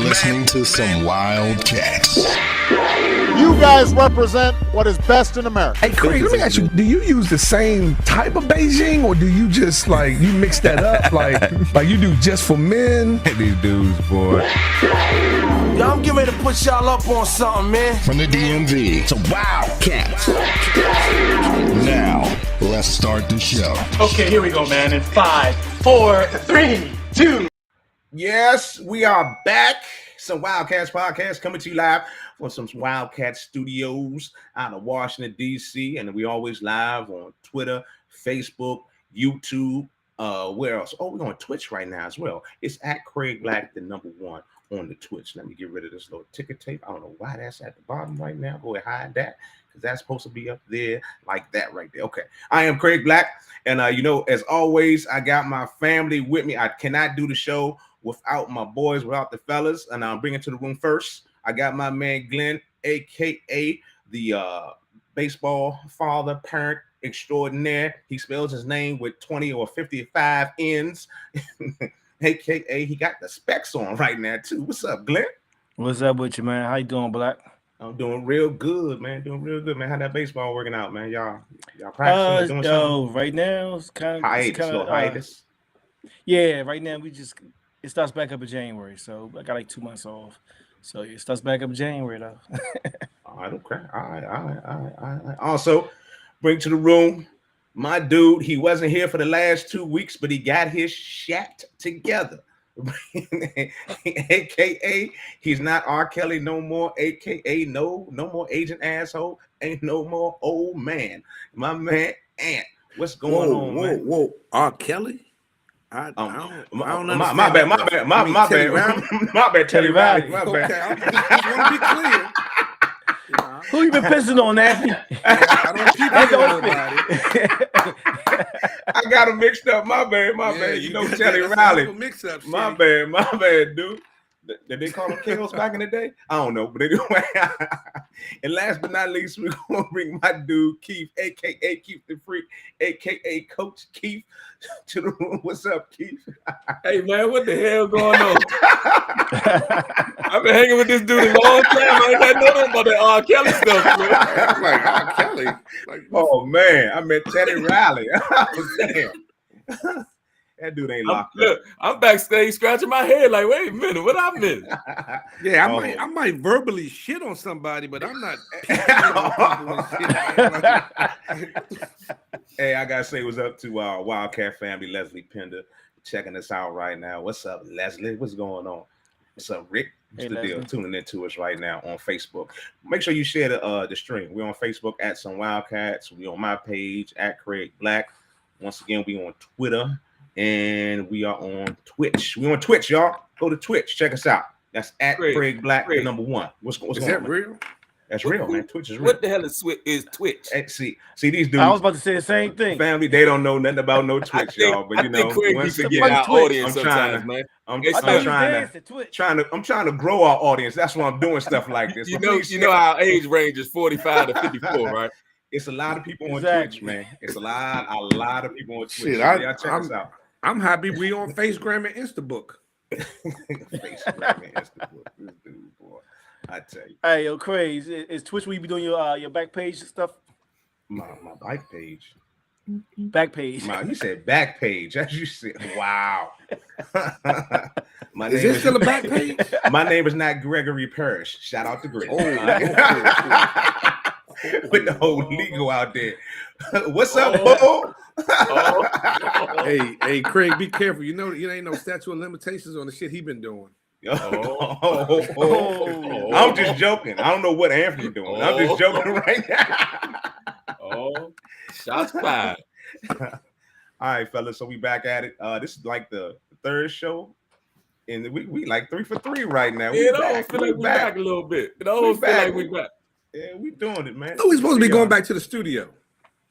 listening to some wild cats. You guys represent what is best in America. Hey, Craig, let me ask you, do you use the same type of Beijing, or do you just, like, you mix that up, like you do just for men? These dudes, boy. Y'all, I'm getting ready to put y'all up on something, man. From the DMV to Wildcats. Now, let's start the show. Okay, here we go, man. In 5, 4, 3, 2. Yes, we are back. Some Wildcats podcast coming to you live from some Wildcat studios out of Washington, D.C. And we always live on Twitter, Facebook, YouTube. Where else? Oh, we're on Twitch right now as well. It's at Craig Black, the #1 on the Twitch. Let me get rid of this little ticket tape. I don't know why that's at the bottom right now. Go ahead, hide that, because that's supposed to be up there like that right there. Okay. I am Craig Black. And, as always, I got my family with me. I cannot do the show without my boys, without the fellas. And I'll bring it to the room first. I got my man Glenn, a.k.a. the baseball father, parent extraordinaire. He spells his name with 20 or 55 N's, a.k.a. he got the specs on right now, too. What's up, Glenn? What's up with you, man? How you doing, Black? I'm doing real good, man. Doing real good, man. How that baseball working out, man? Y'all practicing doing something? Right now, it's kind of hiatus. Yeah, right now it starts back up in January, so I got like 2 months off. So it starts back up in January, though. All right, okay. All right. Also, bring to the room my dude. He wasn't here for the last 2 weeks, but he got his shat together. AKA, he's not R. Kelly no more. AKA, no more agent asshole. Ain't no more old man. My man, Ant. What's going on, man? Whoa, R. Kelly? I don't understand. My bad, Teddy Riley. My bad. Okay, I just want to be clear. Who you been pissing on, Anthony? I don't keep nobody. I got him mixed up. My bad. Teddy Riley. Mix-up. My bad, dude. Did they call him Kills back in the day? I don't know, but anyway. And last but not least, we're gonna bring my dude Keith, aka Keith the Freak, aka Coach Keith, to the room. What's up, Keith? Hey man, what the hell going on? I've been hanging with this dude a long time. I ain't got nothing about that R. Kelly stuff, man. I'm like R. Kelly. Oh man, I met Teddy Riley. Damn. That dude ain't locked up. I'm backstage scratching my head like, wait a minute, what I missed? Yeah, I might verbally shit on somebody, but I'm not. Hey, I gotta say what's up to our Wildcat family, Leslie Pender, checking us out right now. What's up, Leslie? What's going on? What's up, Rick? What's the deal? Tuning into us right now on Facebook. Make sure you share the stream. We're on Facebook at Some Wildcats. We on my page at Craig Black. Once again, we on Twitter. And we are on Twitch. We're on Twitch, y'all. Go to Twitch. Check us out. That's at Craig Black, the #1. What's going on? Is that real? That's real, man. Twitch is real. What the hell is Twitch? Hey, see these dudes. I was about to say the same thing. Family, they don't know nothing about no Twitch, y'all. But once again, our audience I'm trying to grow our audience. That's why I'm doing stuff like this. You know our age range is 45 to 54, right? It's a lot of people on Twitch, man. It's a lot of people on Twitch. Shit, y'all check us out. I'm happy we on FaceGram and Instabook. FaceGram and Instabook. This dude, boy. I tell you. Hey, yo, Craig, is Twitch where you be doing your back page stuff? My back page. Back page. You said back page. As you said, wow. Is this still a back page? My name is not Gregory Parrish. Shout out to Greg. With the whole legal out there. What's up, Bo? Hey, Craig, be careful. You know, ain't no statute of limitations on the shit he been doing. I'm just joking. I don't know what Anthony doing. I'm just joking right now. Shots fired. All right, fellas. So we back at it. This is like the third show. And we like 3 for 3 right now. It almost feel like we back a little bit. It almost feel like we back. Yeah, we doing it, man. No, we supposed to be going back to the studio.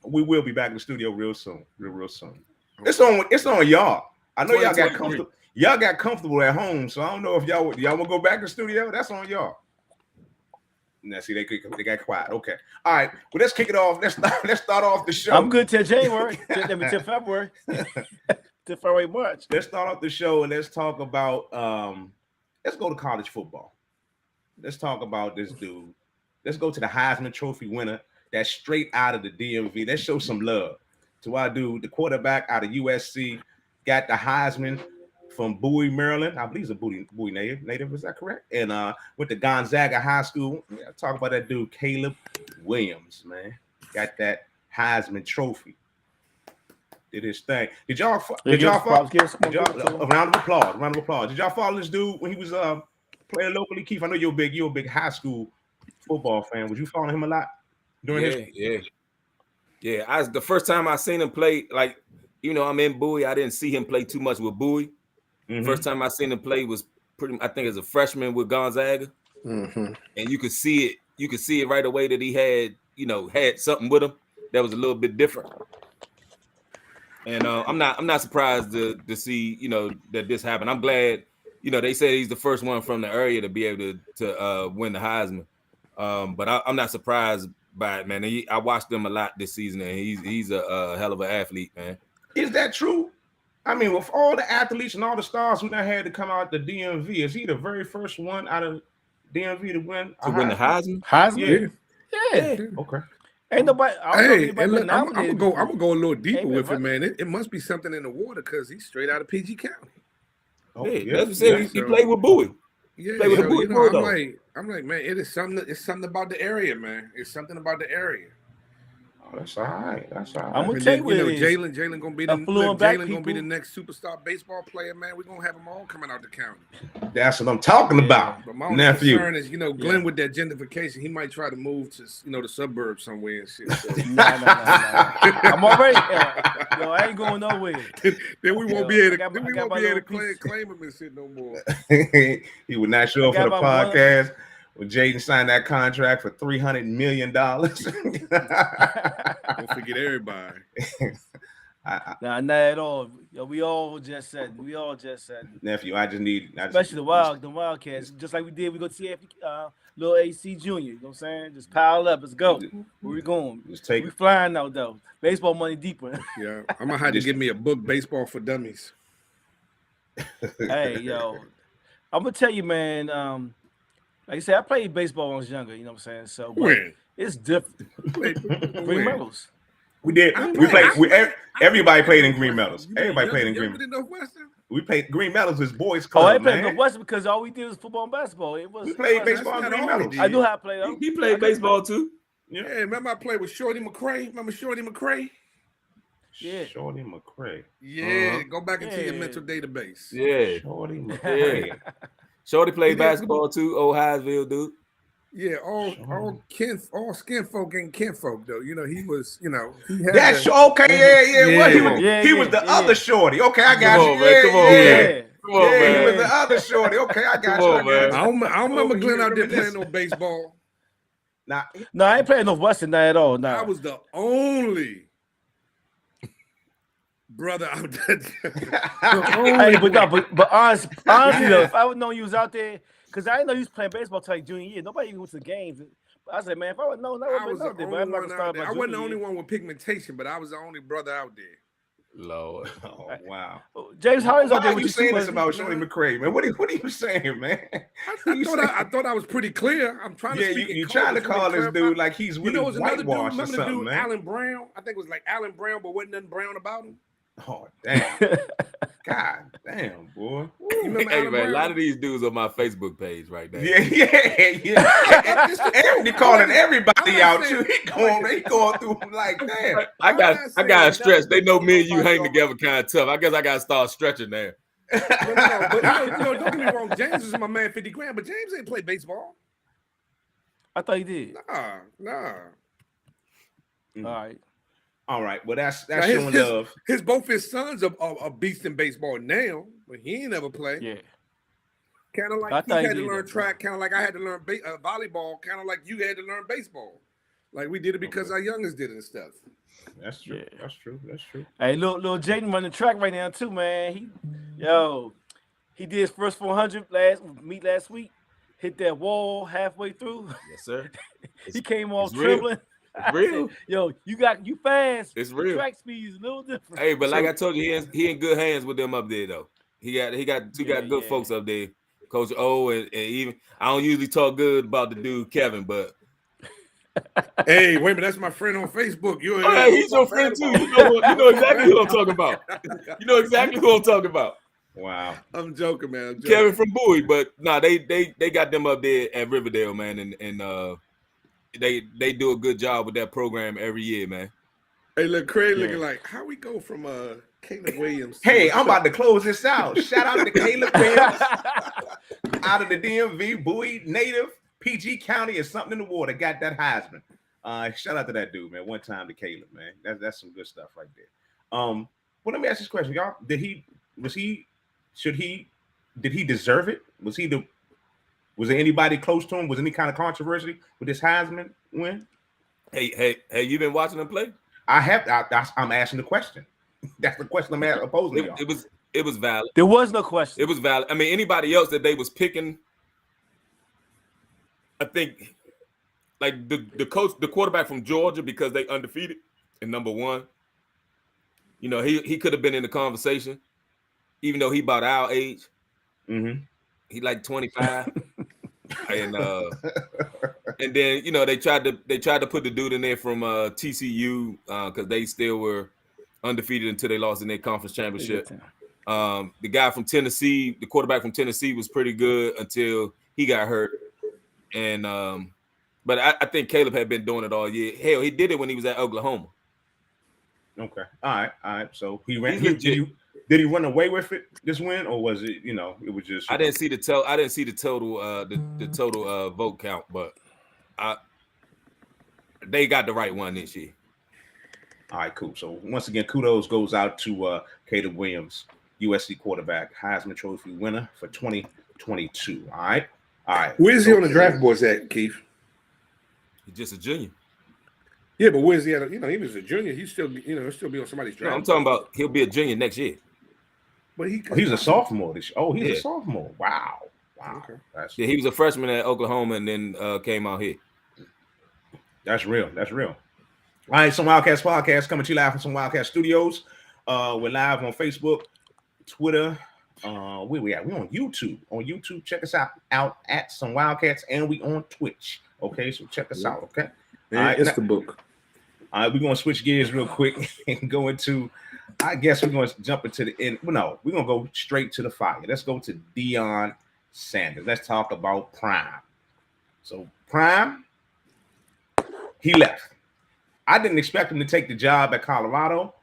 We will be back in the studio real soon. Real soon. It's on y'all. I know y'all got comfortable. Y'all got comfortable at home, so I don't know if y'all want to go back to the studio. That's on y'all. Now, see, they got quiet. Okay. All right. Well, let's kick it off. Let's start off the show. I'm good till January. till February. Till February, March. Let's start off the show and let's talk about let's go to college football. Let's talk about this dude. Let's go to the Heisman Trophy winner that's straight out of the DMV. Let's show some love to our dude, the quarterback out of USC, got the Heisman from Bowie, Maryland. I believe he's a Bowie native. Is that correct? And went to Gonzaga High School. Yeah, talk about that dude, Caleb Williams, man. Got that Heisman Trophy. Did his thing. Did y'all follow? A round of applause. Did y'all follow this dude when he was playing locally? Keith, I know you're a big high school football fan. Was you following him a lot during his? Yeah. The first time I seen him play, like, you know, I'm in Bowie. I didn't see him play too much with Bowie. Mm-hmm. First time I seen him play was I think as a freshman with Gonzaga. Mm-hmm. And you could see it. You could see it right away that he had something with him that was a little bit different. And I'm not surprised to see, you know, that this happened. I'm glad, you know, they said he's the first one from the area to be able to win the Heisman. But I'm not surprised by it, man. I watched him a lot this season, and he's a hell of an athlete, man. Is that true? I mean, with all the athletes and all the stars who now had to come out the DMV, is he the very first one out of DMV to win the Heisman? Heisman? Yeah. Okay. Ain't nobody. I'm gonna go a little deeper with it, man. It must be something in the water because he's straight out of PG County. That's what he played with Bowie. Yeah, I'm like, man, it's something about the area, man. It's something about the area. Oh, that's all right. I'm gonna tell you, Jalen gonna be the next superstar baseball player, man. We're gonna have them all coming out the county. That's what I'm talking about. But my nephew concern is, Glenn with that gentrification, he might try to move to the suburbs somewhere and shit. So. No. I'm already. I ain't going nowhere. Then we won't be able to claim him and shit no more. He would not show up for the podcast. When Jaden signed that contract for $300 million. Don't forget everybody. Not at all. We all just said. Nephew, especially the Wildcats, just like we did. We go see little AC Junior. You know what I'm saying? Just pile up. Let's go. Where we going? We flying now though. Baseball money deeper. Yeah, I'm gonna have to give me a book, Baseball for Dummies. Hey, I'm gonna tell you, man. Like I said, I played baseball when I was younger, you know what I'm saying? So it's different. Green Meadows. We did. Everybody played in Green Meadows. Everybody played in Green Meadows. We played Green Meadows was boys club. I played Northwestern because all we did was football and basketball. We played baseball in Green Meadows. I knew how to play though. He played baseball too. Yeah, remember I played with Shorty McCray? Remember Shorty McCray? Yeah. Shorty McCray. Yeah, go back into your mental database. Yeah. Shorty McCray. Shorty played basketball too, old Highsville dude. Yeah, all skin folk ain't kinfolk though. He was, he had that's okay. He was the other Shorty. Okay, I got you. Come on, man. He was the other Shorty. Okay, I got you. Man. I don't remember Glenn out there playing no baseball. No, I ain't playing Northwestern at all. No, I was the only brother out there. But honestly though, if I would know you was out there, because I didn't know you was playing baseball till like junior year. Nobody even went to the games. I said, man, if I would know, I was the only one out there. I wasn't the only one with pigmentation, but I was the only brother out there. Lord. Oh, wow. James, how is out there? Why are you saying this about Shorty McCray, man? What are you saying, man? I thought I was pretty clear. I'm trying to speak. You trying to call this dude like he's really whitewashed or something, dude, man. Alan Brown? I think it was like Alan Brown, but wasn't nothing brown about him. Oh, damn. God damn, boy. Hey, man, a lot of these dudes on my Facebook page right now. Yeah. Andy calling everybody out, too. He going through them like, damn. I got to stretch. They know me and you hang together kind of tough. I guess I got to start stretching there. But don't get me wrong. James is my man, 50 grand, but James ain't play baseball. I thought he did. Nah. All right. Well, that's showing love. Both his sons are beasts in baseball now, but he ain't never played. Yeah. Kind of like he had to learn track, kind of like I had to learn volleyball, kind of like you had to learn baseball. Like we did it because our youngest did it and stuff. That's true. Yeah. That's true. Hey, little Jaden running track right now too, man. He did his first 400 last week. Hit that wall halfway through. Yes, sir. He came off trembling. It's real. You fast. It's real. Track speed is a little different. Hey, but like I told you, he in good hands with them up there though. He got good folks up there. Coach O, and even I don't usually talk good about the dude Kevin, but hey, wait a minute, that's my friend on Facebook. He's your friend too. You know exactly who I'm talking about. You know exactly who I'm talking about. Wow, I'm joking, man. I'm joking. Kevin from Bowie, but they got them up there at Riverdale, man, and they do a good job with that program every year, man. Hey, look, Craig looking like how we go from Caleb Williams. Hey, I'm about to close this out. Shout out to Caleb Williams out of the DMV, Bowie native, PG County, is something in the water. Got that Heisman. Shout out to that dude, man. One time to Caleb, man. That's some good stuff right there. Well, let me ask this question, y'all. Did he deserve it? Was there anybody close to him? Was any kind of controversy with this Heisman win? Hey, you been watching him play? I have. I'm asking the question. That's the question I'm posing. It was valid. There was no question. It was valid. I mean, anybody else that they was picking, I think, like the quarterback from Georgia, because they undefeated and number one. You know, he could have been in the conversation, even though he about our age. Mm-hmm. He like 25, and then they tried to put the dude in there from TCU because they still were undefeated until they lost in their conference championship. The guy from Tennessee, the quarterback from Tennessee, was pretty good until he got hurt, and but I think Caleb had been doing it all year. Hell, he did it when he was at Oklahoma. Okay, all right. So he ran. Did he run away with it this win, or was it? It was just. I didn't see the total vote count, but they got the right one this year. All right, cool. So once again, kudos goes out to Caleb Williams, USC quarterback, Heisman Trophy winner for 2022. All right. Where's he on the draft boards at, Keith? He's just a junior. Yeah, but where's he at? He was a junior. He's still, he'll still be on somebody's draft. No, I'm talking about he'll be a junior next year. But he's a sophomore this year. Oh, he's a sophomore. Wow. Okay. He was a freshman at Oklahoma and then came out here. That's real. All right, some Wildcats podcast coming to you live from some Wildcat Studios. We're live on Facebook, Twitter. Where we at? We're on YouTube. On YouTube, check us out at some Wildcats, and we on Twitch. Okay, so check us out. Okay. All right, it's the book. All right, we're gonna switch gears real quick and go into. I guess we're gonna jump into the end. Well, no, we're gonna go straight to the fire. Let's go to Deion Sanders. Let's talk about Prime. So Prime, he left. I didn't expect him to take the job at Colorado,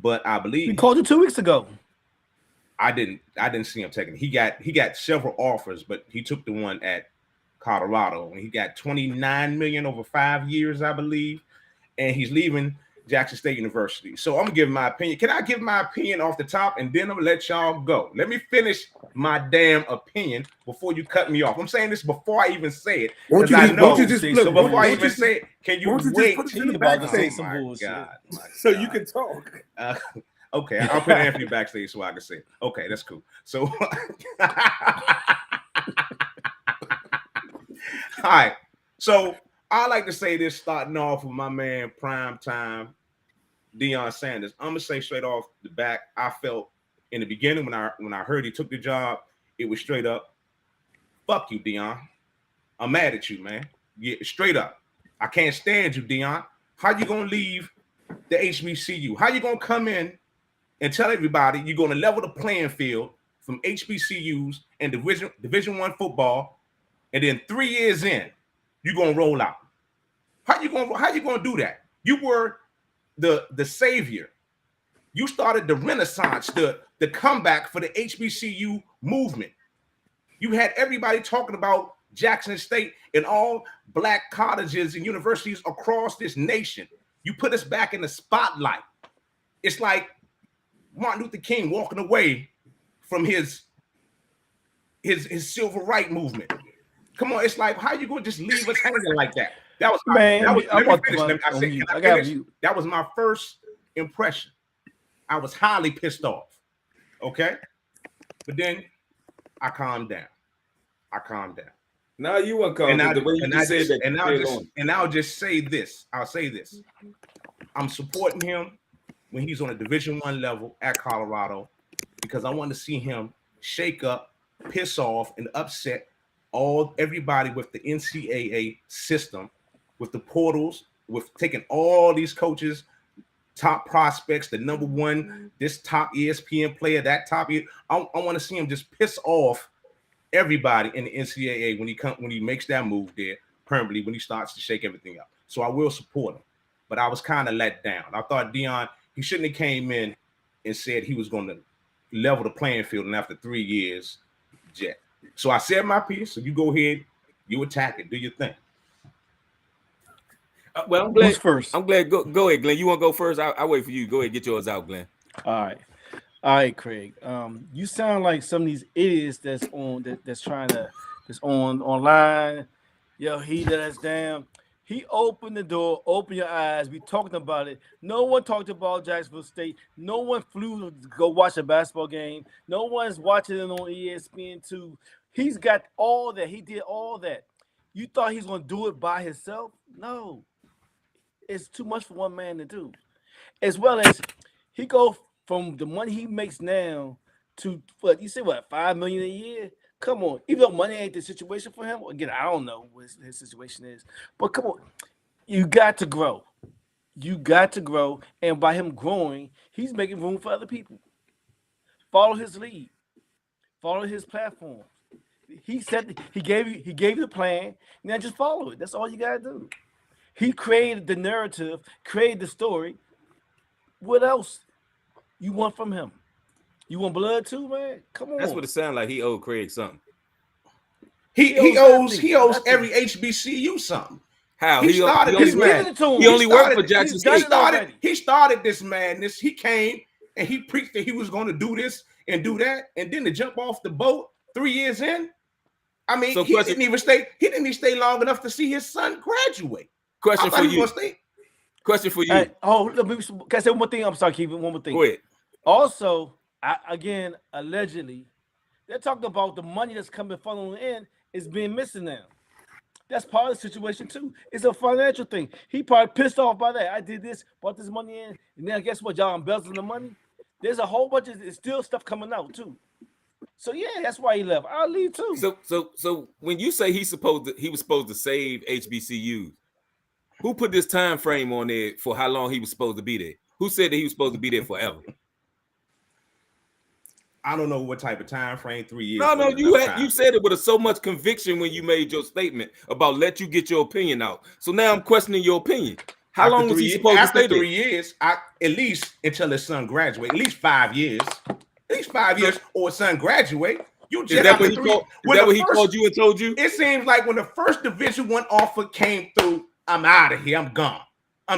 but I believe he called you 2 weeks ago. I didn't see him taking it. He got several offers, but he took the one at Colorado, and he got $29 million over 5 years, I believe, and he's leaving Jackson State University. So I'm gonna give my opinion. Can I give my opinion off the top, and then I'm gonna let y'all go? Let me finish my damn opinion before you cut me off. I'm saying this before I even say it. Before I even say it, can you wait? So you can talk. Okay, I'll put Anthony backstage so I can say it. Okay, that's cool. So, all right. So I like to say this, starting off with my man Prime Time, Deion Sanders. I'm gonna say straight off the back, I felt in the beginning when I heard he took the job, it was straight up, fuck you, Deion. I'm mad at you, man. Yeah, straight up. I can't stand you, Deion. How you gonna leave the HBCU? How you gonna come in and tell everybody you're gonna level the playing field from HBCUs and Division I football, and then 3 years in, you're gonna roll out? How you gonna do that? You were the savior. You started the renaissance, the comeback for the HBCU movement. You had everybody talking about Jackson State and all black colleges and universities across this nation. You put us back in the spotlight. It's like Martin Luther King walking away from his civil rights movement. Come on, it's like, how you gonna just leave us hanging like that? That was that was my first impression. I was highly pissed off. Okay, but then I calmed down. Now you want to calm down. And I'll just say this. I'll say this. I'm supporting him when he's on a Division I level at Colorado because I want to see him shake up piss off and upset everybody with the NCAA system, with the portals, with taking all these coaches, top prospects, the number one, this top ESPN player, that top. I want to see him just piss off everybody in the NCAA when he makes that move there permanently, when he starts to shake everything up. So I will support him, but I was kind of let down. I thought Deion, he shouldn't have came in and said he was going to level the playing field, and after 3 years, jet. So I said my piece. So you go ahead, you attack it, do your thing. Well, I'm glad. Who's first? I'm glad. Go ahead, Glenn. You want to go first? I'll wait for you. Go ahead, get yours out, Glenn. All right, Craig. You sound like some of these idiots that's online. Yo, he let us down. He opened the door, open your eyes. We talked about it. No one talked about Jacksonville State. No one flew to go watch a basketball game. No one's watching it on ESPN2. He's got all that. He did all that. You thought he's going to do it by himself? No. It's too much for one man to do. As well as he go from the money he makes now to what you say, $5 million a year? Come on, even though money ain't the situation for him. Again, I don't know what his situation is, but come on, you got to grow. You got to grow, and by him growing, he's making room for other people. Follow his lead. Follow his platform. He said he gave you the plan. Now just follow it. That's all you gotta do. He created the narrative, created the story. What else you want from him? You want blood too, man? Come on. That's what it sounds like. He owed Craig something. He owes every HBCU something. How he started this man? He only worked for Jackson State. He started this madness. He came and he preached that he was going to do this and do that, and then to jump off the boat 3 years in. I mean, he didn't even stay long enough to see his son graduate. Question for you. Hey, can I say one more thing? I'm sorry, Keith. One more thing. Go ahead. Also, again, allegedly, they're talking about the money that's coming funneling in is being missing now. That's part of the situation too. It's a financial thing. He probably pissed off by that. I did this, brought this money in, and then guess what? Y'all embezzling the money. There's a whole bunch of still stuff coming out too. So yeah, that's why he left. I'll leave too. So when you say he was supposed to save HBCUs, who put this time frame on there for how long he was supposed to be there? Who said that he was supposed to be there forever? I don't know what type of time frame. 3 years. No, you said it with so much conviction when you made your statement about let you get your opinion out. So now I'm questioning your opinion. How long was he supposed to stay there? 3 years, at least until his son graduate. At least 5 years. At least 5 years, or his son graduate. Is that what he called you and told you? It seems like when the first Division I offer came through, I'm out of here. I'm gone.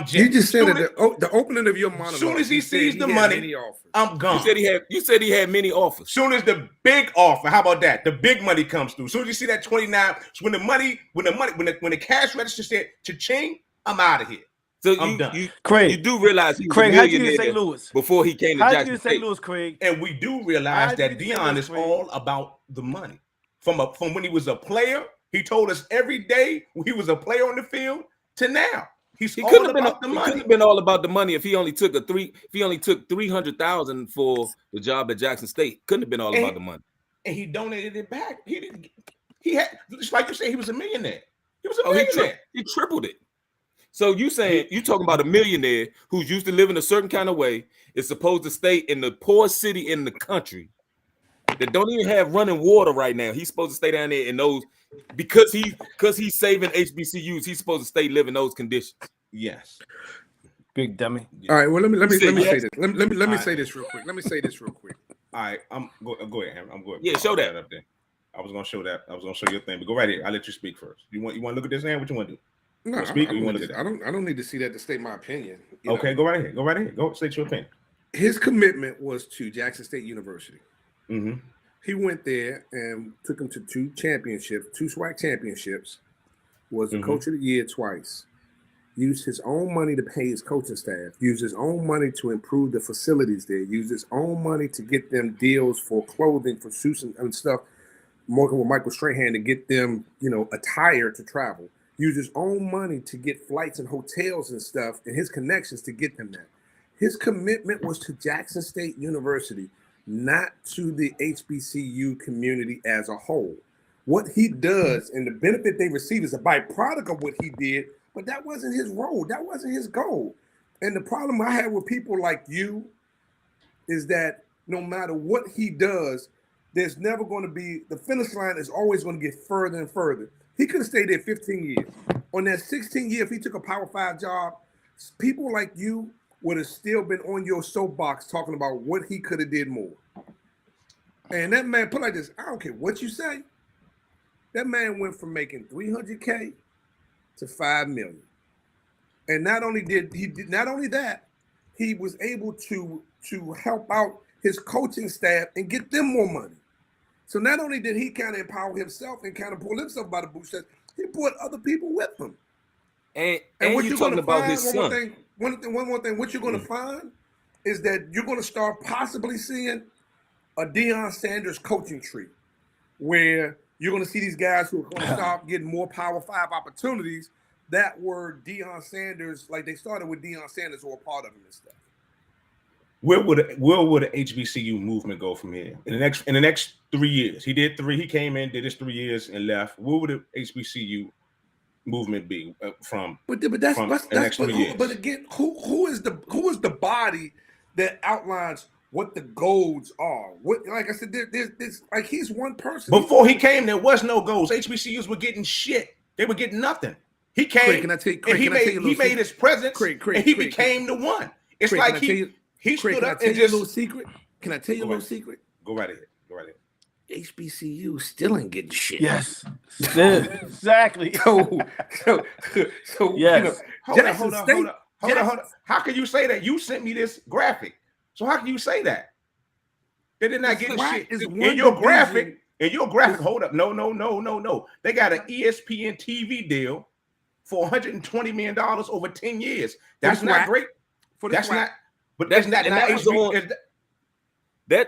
You just said that the opening of your monologue. As soon as he sees the money, I'm gone. You said he had many offers. As soon as the big offer, how about that? The big money comes through. As soon as you see that 29, so when the cash register said cha-ching, I'm out of here. So I'm done. Craig, you do realize he was Craig, a how you millionaire St. Louis before he came to Jackson State. St. Louis, Craig? And we do realize that Deion is all about the money. From when he was a player, he told us every day when he was a player on the field to now. He couldn't have been all about the money if he only took $300,000 for the job at Jackson State. Couldn't have been all about the money. And he donated it back. He had, just like you said, he was a millionaire. He was a millionaire. He tripled it. So you talking about a millionaire who's used to living a certain kind of way, is supposed to stay in the poorest city in the country that don't even have running water right now. He's supposed to stay down there in those because he's saving HBCUs. He's supposed to stay living those conditions. Yes. Big dummy. All right. Well, let me say this. Let me say this real quick. All right. Go ahead, Hammer. I'm going. Yeah, show that up there. I was gonna show that. I was gonna show your thing, but go right here. I'll let you speak first. You want to look at this hand? What you want to do? No, speak. I don't need to see that to state my opinion. Okay, go right ahead. Go right ahead. Go state your opinion. His commitment was to Jackson State University. Mm-hmm. He went there and took him to two SWAC championships. Was the coach of the year twice. Used his own money to pay his coaching staff. Used his own money to improve the facilities there. Used his own money to get them deals for clothing, for suits and stuff. Working with Michael Strahan to get them, attire to travel. Used his own money to get flights and hotels and stuff, and his connections to get them that. His commitment was to Jackson State University. not to the HBCU community as a whole. What he does and the benefit they receive is a byproduct of what he did, but that wasn't his role. That wasn't his goal. And the problem I have with people like you is that no matter what he does, there's never going to be, the finish line is always going to get further and further. He could have stayed there 15 years. On that 16th year, if he took a Power 5 job, people like you would have still been on your soapbox talking about what he could have did more. And that man, put like this, I don't care what you say, that man went from making $300K to $5 million. And not only that, he was able to help out his coaching staff and get them more money. So not only did he kind of empower himself and kind of pull himself by the bootstraps, he brought other people with him. And what you're you're talking about his son. One more thing, what you're going to find is that you're going to start possibly seeing a Deion Sanders coaching tree where you're going to see these guys who are going to start getting more Power 5 opportunities that were Deion Sanders, like they started with Deion Sanders or a part of him and stuff. Where would the HBCU movement go from here in the next 3 years? He did 3. He came in, did his 3 years, and left. Where would the HBCU movement be from? But the next 3 years? But again, who is the body that outlines what the goals are? What, like I said, there's like he's one person. Before he came, there was no goals. HBCUs were getting shit. They were getting nothing. He came. He made his presence, and he became the one. It's like he stood up and just. A little secret? Can I tell you a little secret? Go right ahead. HBCU still ain't getting shit. Yes, exactly. So yes. Hold on. How can you say that? You sent me this graphic. So how can you say that? They did not get shit in your graphic. In your graphic, hold up. No. They got an ESPN TV deal for $120 million over 10 years. That's not great. That's not. But that's not HBO.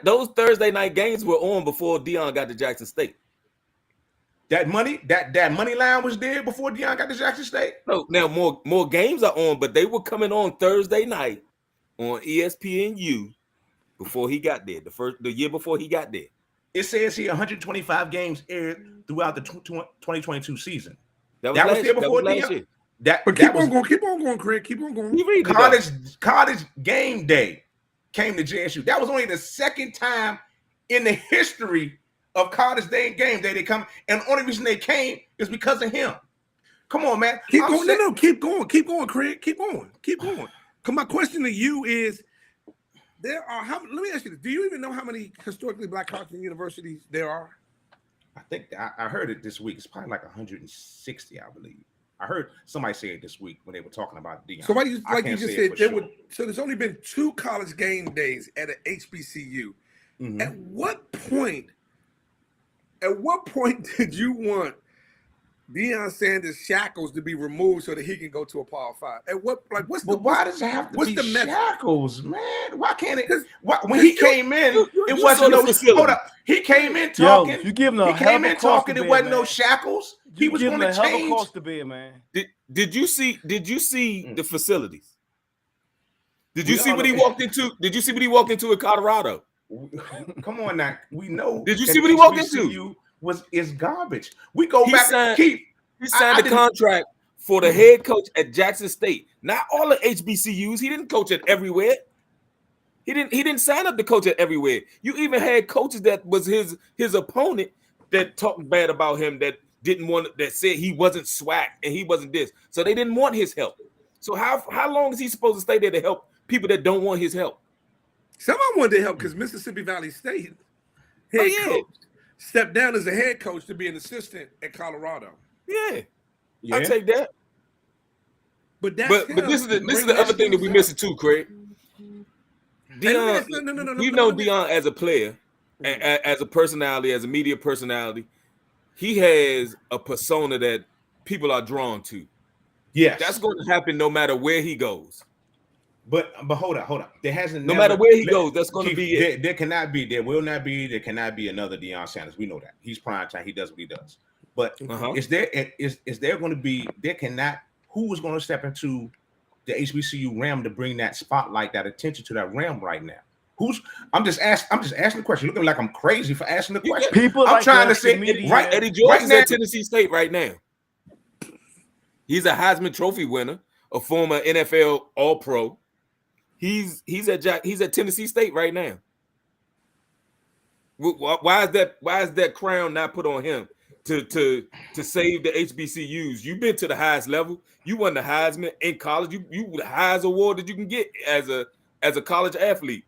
Those Thursday night games were on before Deion got to Jackson State. That money line was there before Deion got to Jackson State. No, now more games are on, but they were coming on Thursday night on ESPNU before he got there. The year before he got there. It says here 125 games aired throughout the 2022 season. That was there before Deion. Year. Keep on going, Craig. Keep on going. College game day came to JSU. That was only the second time in the history of college game day they come, and the only reason they came is because of him. Come on, man. Keep going, Craig. Keep going. Because my question to you is, let me ask you this. Do you even know how many historically black college universities there are? I think I heard it this week. It's probably like 160, I believe. I heard somebody say it this week when they were talking about Deion. So you just said so there's only been 2 college game days at an HBCU. Mm-hmm. At what point did you want Deion Sanders' shackles to be removed so that he can go to a Power 5? Why does it have to be shackles, man? Why can't it? When he came in, it wasn't no. Hold up, he came in talking. You give him he came in talking. It wasn't no shackles. He was going to change. Cost to bear, man. Did you see the facilities? Did you see what he walked into? Did you see what he walked into in Colorado? Come on now, we know. Did you see what he walked into? Is garbage. We go back. He signed a contract for the head coach at Jackson State. Not all the HBCUs. He didn't coach at everywhere. He didn't sign up to coach at everywhere. You even had coaches that was his opponent that talked bad about him, that said he wasn't swag and he wasn't this. So they didn't want his help. So how long is he supposed to stay there to help people that don't want his help? Someone wanted to help because Mississippi Valley State head coach stepped down as a head coach to be an assistant at Colorado. Yeah. I'll take that. But this is the other thing that we missing too, Craig. Deion, Deion as a player, as a personality, as a media personality, he has a persona that people are drawn to. Yes, that's going to happen no matter where he goes. But hold on. There hasn't. No matter where he goes, that's going to be it. There cannot be another Deion Sanders. We know that he's prime time. He does what he does. But is there going to be? There cannot. Who is going to step into the HBCU realm to bring that spotlight, that attention to that realm right now? I'm just asking the question. Looking like I'm crazy for asking the question. People I'm like trying to say Eddie George is at Tennessee State right now. He's a Heisman Trophy winner, a former NFL All-Pro. He's at Tennessee State right now. Why is that crown not put on him to save the HBCUs? You've been to the highest level. You won the Heisman in college. You the highest award that you can get as a college athlete.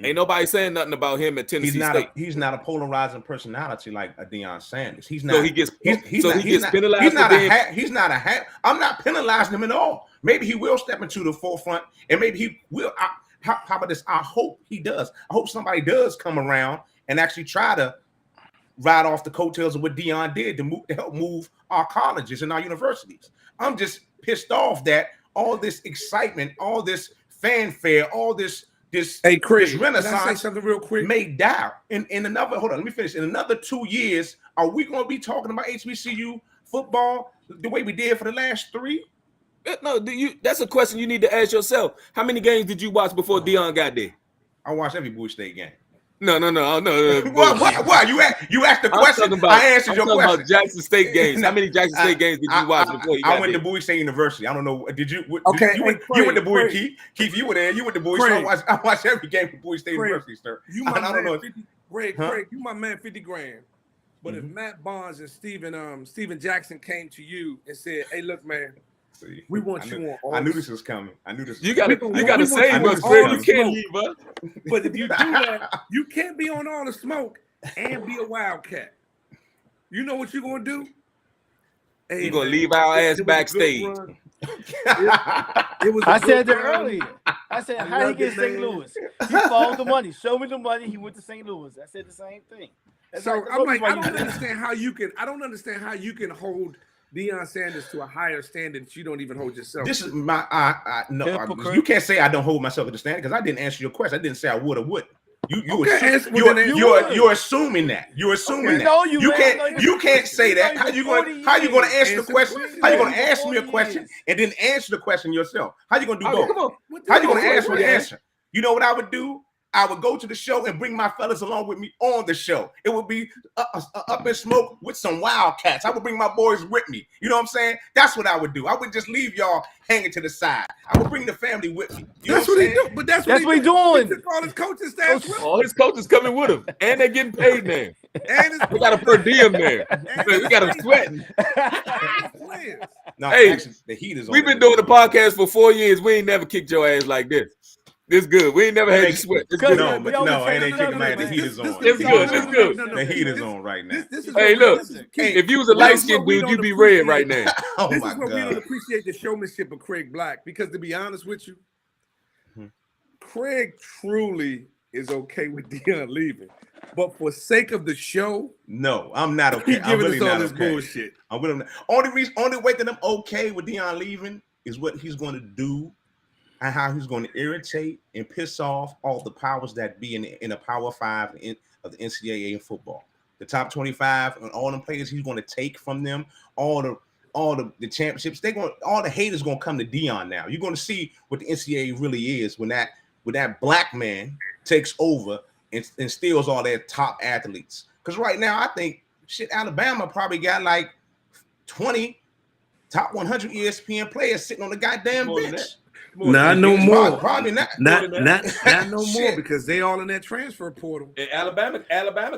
Ain't nobody saying nothing about him at Tennessee State. He's not a polarizing personality like a Deion Sanders. He's not. So he gets penalized. He's not a hat. I'm not penalizing him at all. Maybe he will step into the forefront, and maybe he will. How about this? I hope he does. I hope somebody does come around and actually try to ride off the coattails of what Deion did to help move our colleges and our universities. I'm just pissed off that all this excitement, all this fanfare, all this Craig, this renaissance, can I say something real quick? may die. In another, hold on, let me finish. In another 2 years, are we going to be talking about HBCU football the way we did for the last 3? No, that's a question you need to ask yourself. How many games did you watch before Deion got there? I watched every Bowie State game. No. What? You asked the question. I answered your question. About Jackson State games. How many Jackson State games did you watch before? I went to Bowie State University. I don't know. Did you? You went to Bowie. Keith, you were there. You went to Bowie. So I watched every game from Bowie State University, sir. You my man, 50, Greg, you my man, 50 grand. But if Matt Barnes and Steven Jackson came to you and said, "Hey, look, man, we want you on all." I knew this was coming. I knew this. You got to save us, Greg. You can't leave us. But if you do that, you can't be on all the smoke and be a Wildcat. You know what you're gonna do? You're gonna leave our ass backstage. I said that earlier. I said, how he get St. Louis? He followed the money. Show me the money. He went to St. Louis. I said the same thing. So I'm like, I don't understand how you can hold Deion Sanders to a higher standard that you don't even hold yourself. This is my you can't say I don't hold myself to the standard because I didn't answer your question. I didn't say I would or wouldn't. You're assuming that. You're assuming that. No, you can't say that. How you going to answer the question? How you going to ask me a question and then answer the question yourself? How you going to do both? How you going to ask me the answer? You know what I would do? I would go to the show and bring my fellas along with me on the show. It would be up in smoke with some Wildcats. I would bring my boys with me. You know what I'm saying? That's what I would do. I would just leave y'all hanging to the side. I would bring the family with me. That's what he do. But that's what he doing. He took all his coaching staff with him. All his coaches coming with him, and they're getting paid now. And we got a per diem there. We got them sweating. No, hey, actually, the heat is on. We've been doing the podcast for 4 years. We ain't never kicked your ass like this. This good. We ain't never had you sweat. It's good. No, it ain't kicking my ass. The heat is on. It's good. It's good. The heat is on right now. Hey, look. If you was a light-skinned dude, you'd be red right now. Oh this my is where God. we don't appreciate the showmanship of Craig Black. Because to be honest with you, Craig truly is okay with Deion leaving. But for sake of the show, no, I'm not okay. I'm giving us all this bullshit. Only way that I'm okay with Deion leaving is what he's going to do and how he's going to irritate and piss off all the powers that be in the Power 5 of the NCAA in football. The top 25 and all the players he's going to take from them, all the championships. All the haters going to come to Deion now. You're going to see what the NCAA really is when that black man takes over and steals all their top athletes. Because right now, I think Alabama probably got like 20 top 100 ESPN players sitting on the goddamn bench. Not no more. Probably not. Not no more because they all in that transfer portal. And Alabama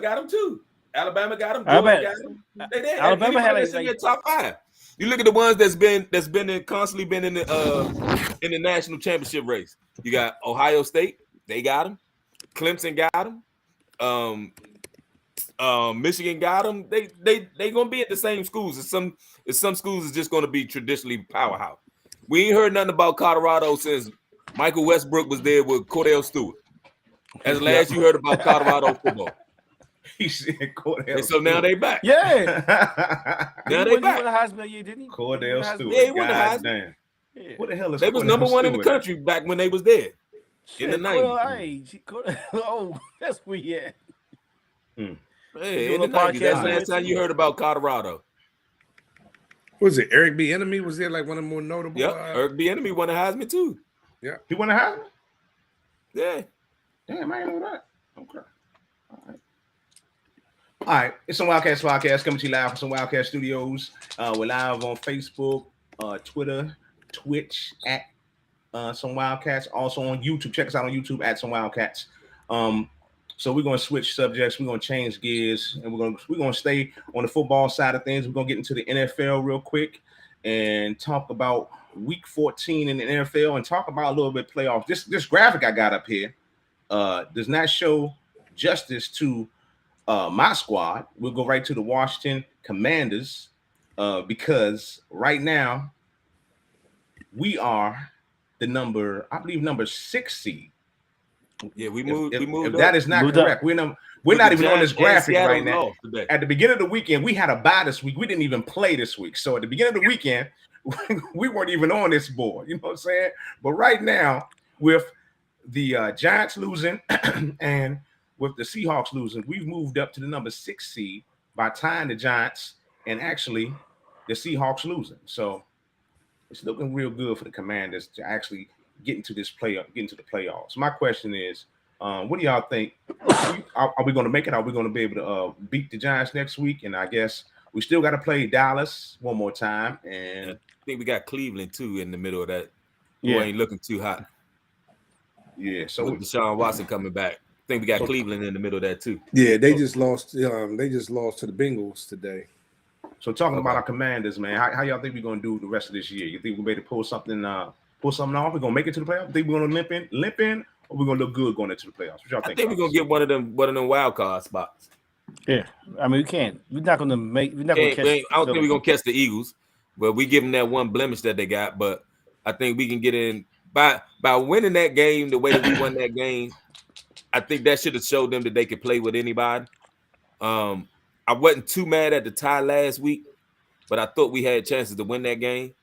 got them too. Alabama got them. Alabama had in the top 5. You look at the ones that's constantly been in the national championship race. You got Ohio State. They got them. Clemson got them. Michigan got them. They gonna be at the same schools. Some schools is just gonna be traditionally powerhouse. We ain't heard nothing about Colorado since Michael Westbrook was there with Cordell Stewart. As last you heard about Colorado football. He said Cordell. And so now they back. Yeah. Now they back. He won the Heisman year, didn't he? Cordell Stewart. Yeah, he won the Heisman. Yeah. What the hell is they was number 1 in the country back when they was there. In the 90s. Oh, that's where he at. Hey, in the 90s. That's the last time you heard about Colorado. Was it Eric B. Enemy? Was there like one of the more notable? Yep, Eric B. Enemy won a Heisman too. Yeah, he won a Heisman. Yeah, Damn, I ain't know that. Okay. All right. It's some Wildcats podcast coming to you live from some Wildcat Studios. We're live on Facebook, Twitter, Twitch at some Wildcats. Also on YouTube. Check us out on YouTube at some Wildcats. So we're gonna switch subjects. We're gonna change gears, and we're gonna stay on the football side of things. We're gonna get into the NFL real quick and talk about Week 14 in the NFL and talk about a little bit of playoffs. This graphic I got up here does not show justice to my squad. We'll go right to the Washington Commanders because right now we are the number 6 seed. Yeah, we moved. If that is not correct, we're not even on this graphic right now. At the beginning of the weekend, we had a bye this week. We didn't even play this week. So at the beginning of the weekend, we weren't even on this board. You know what I'm saying? But right now, with the Giants losing and with the Seahawks losing, we've moved up to the number 6 seed by tying the Giants and actually the Seahawks losing. So it's looking real good for the Commanders to actually get into the playoffs. My question is, what do y'all think? Are we going to make it? Are we going to be able to beat the Giants next week? And I guess we still got to play Dallas one more time. And I think we got Cleveland too in the middle of that. Yeah, who ain't looking too hot. Yeah, so with Deshaun Watson coming back, I think we got Cleveland in the middle of that too. Yeah, they just lost. They just lost to the Bengals today. So talking about our Commanders, man, how y'all think we're going to do the rest of this year? You think we're ready to pull something off? We're gonna make it to the playoffs. Think we're gonna limp in, or we're gonna look good going into the playoffs? What y'all think? I think we're gonna get one of them wild card spots. Yeah, I mean we can't. We're not gonna make. We're not gonna catch. I don't think we're gonna catch the Eagles, but we give them that one blemish that they got. But I think we can get in by winning that game the way that we won that game. I think that should have showed them that they could play with anybody. I wasn't too mad at the tie last week, but I thought we had chances to win that game.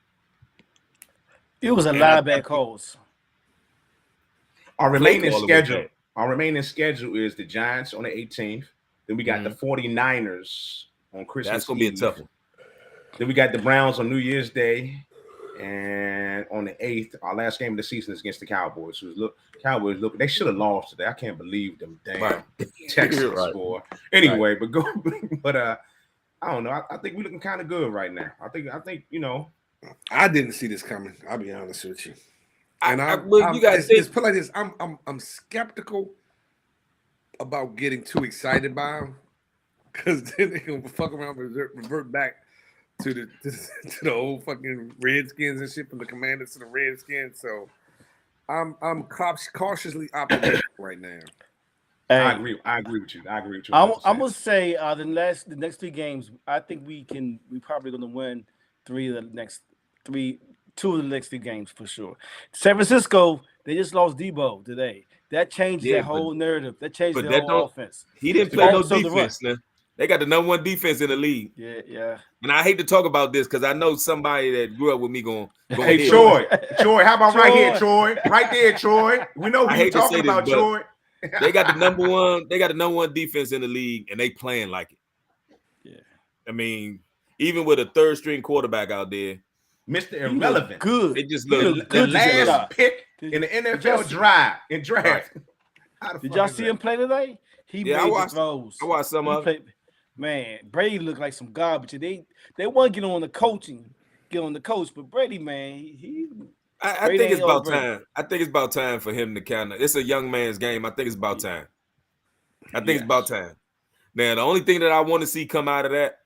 It was a lot of bad calls. Our remaining schedule is the Giants on the 18th. Then we got the 49ers on Christmas. That's gonna be a tough one. Then we got the Browns on New Year's Day, and on the 8th, our last game of the season is against the Cowboys. Cowboys look, they should have lost today. I can't believe them. Damn, Texas score. Anyway, but I don't know. I think we're looking kind of good right now. I think you know. I didn't see this coming. I'll be honest with you. And you guys it's put like this. I'm skeptical about getting too excited by them because then they're gonna fuck around and revert back to the old fucking Redskins and shit from the Commanders to the Redskins. So I'm cautiously optimistic right now. Hey, I agree with you. I'm gonna say the next 3 games. I think we probably gonna win 2 of the next 3 games for sure. San Francisco, they just lost Debo today. That changed that whole narrative. That changed the whole offense. He didn't play no defense. They got the number 1 defense in the league. Yeah. And I hate to talk about this because I know somebody that grew up with me going. Hey, Troy, how about right here, Troy? Right there, Troy. We know who you're talking about, Troy. They got the number 1. They got the number 1 defense in the league, and they playing like it. Yeah. I mean, even with a 3rd-string quarterback out there, Mr. Irrelevant. Good. They just look the last pick in the NFL draft. Right. Did y'all see him play today? He made the throws. I watched some of it. Man, Brady looked like some garbage. They want to get on the coach, but Brady, man, I think it's about time. I think it's about time for him to kind of. It's a young man's game. I think it's about time. It's about time. Now, the only thing that I want to see come out of that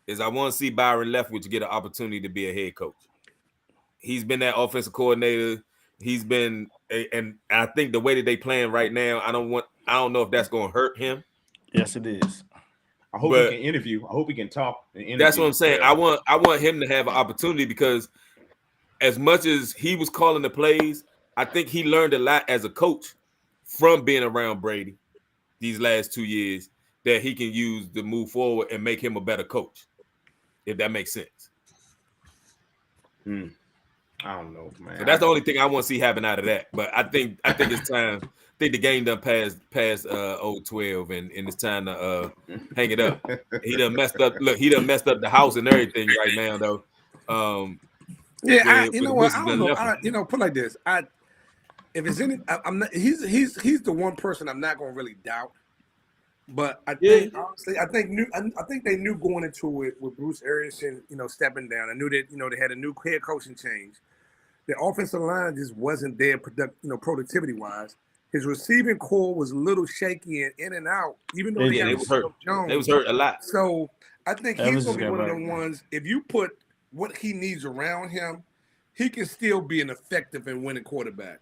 is I want to see Byron Leftwich get an opportunity to be a head coach. He's been that offensive coordinator. He's been, and I think the way that they playing right now, I don't know if that's going to hurt him. Yes, it is. I hope he can interview. I hope he can talk. That's what I'm saying. I want him to have an opportunity because as much as he was calling the plays, I think he learned a lot as a coach from being around Brady these last 2 years that he can use to move forward and make him a better coach, if that makes sense. I don't know, man. So that's the only thing I want to see happen out of that. But I think it's time. I think the game done past old 12, and it's time to hang it up. He done messed up. Look, he done messed up the house and everything right now, though. Yeah, you know what? I don't know. Put it like this. if it's any, I'm not. He's the one person I'm not gonna really doubt. But I think honestly, I think they knew going into it with Bruce Arians, stepping down. I knew that they had a new head coaching change. The offensive line just wasn't there, productivity wise. His receiving core was a little shaky and in and out, even though they was hurt. Jones. They was hurt a lot. So I think he's going to be one of the right. ones. If you put what he needs around him, he can still be an effective and winning quarterback.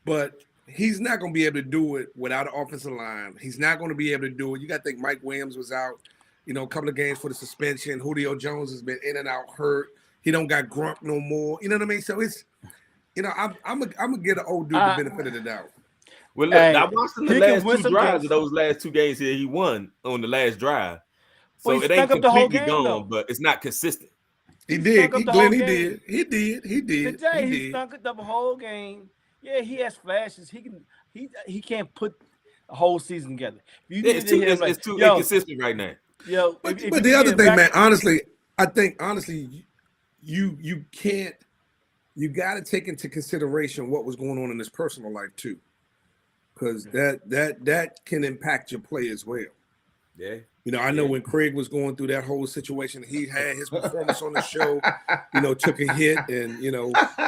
But he's not going to be able to do it without an offensive line. He's not going to be able to do it. You got to think Mike Williams was out, a couple of games for the suspension. Julio Jones has been in and out hurt. He don't got Grump no more. You know what I mean? So it's, I'm gonna get an old dude the benefit of the doubt. Well, look, I watched in the last two drives of those last two games here. He won on the last drive, so it ain't completely gone, but it's not consistent. He did. Glenn, he did. He did. Today he stunk it up a whole game. Yeah, he has flashes. He can't put a whole season together. It's too inconsistent right now. Yo, but the other thing, man, honestly, I think you can't. You got to take into consideration what was going on in his personal life too, because that can impact your play as well. Yeah. I know when Craig was going through that whole situation, he had his performance on the show, took a hit, and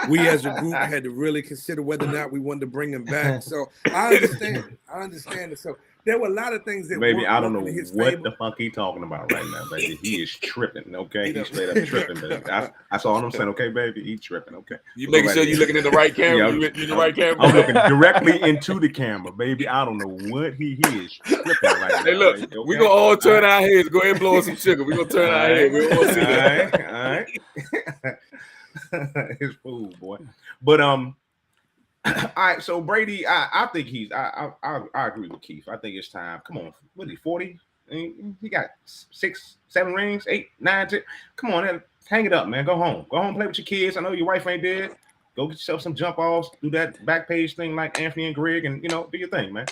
we as a group had to really consider whether or not we wanted to bring him back. So I understand it. So there were a lot of things that baby, I don't know what the fuck he talking about right now, baby. He is tripping, okay? He's straight up tripping, baby. That's all I'm saying, okay, baby? He tripping, okay? You making sure you're looking in the right camera? You in the right camera? I'm looking directly into the camera, baby. I don't know what he is tripping right now. Hey, look, baby, okay? we gonna all turn our heads. Go ahead and blow us some sugar. We gonna turn our heads. We want to see that. All right. It's food, boy. But all right, so Brady, I think I agree with Keith. I think it's time. Come on, what is he, 40? He got 6, 7 rings, 8, 9, 10. Come on, hang it up, man. Go home. Go home, play with your kids. I know your wife ain't dead. Go get yourself some jump offs. Do that back page thing like Anthony and Greg, and do your thing, man.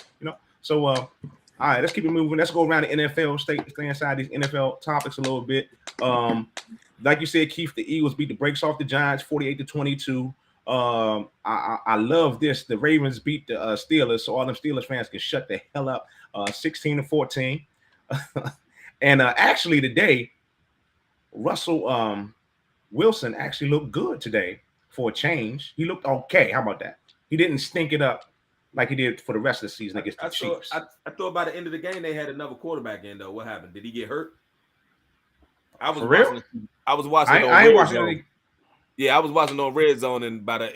So all right, let's keep it moving. Let's go around the NFL. Stay inside these NFL topics a little bit. Like you said, Keith, the Eagles beat the brakes off the Giants 48-22. I love this. The Ravens beat the Steelers, so all them Steelers fans can shut the hell up. 16-14. And actually today, Russell Wilson actually looked good today for a change. He looked okay. How about that? He didn't stink it up like he did for the rest of the season against the Chiefs. I thought by the end of the game they had another quarterback in though. What happened? Did he get hurt? I was watching. I ain't watching any. Yeah, I was watching on Red Zone, and by the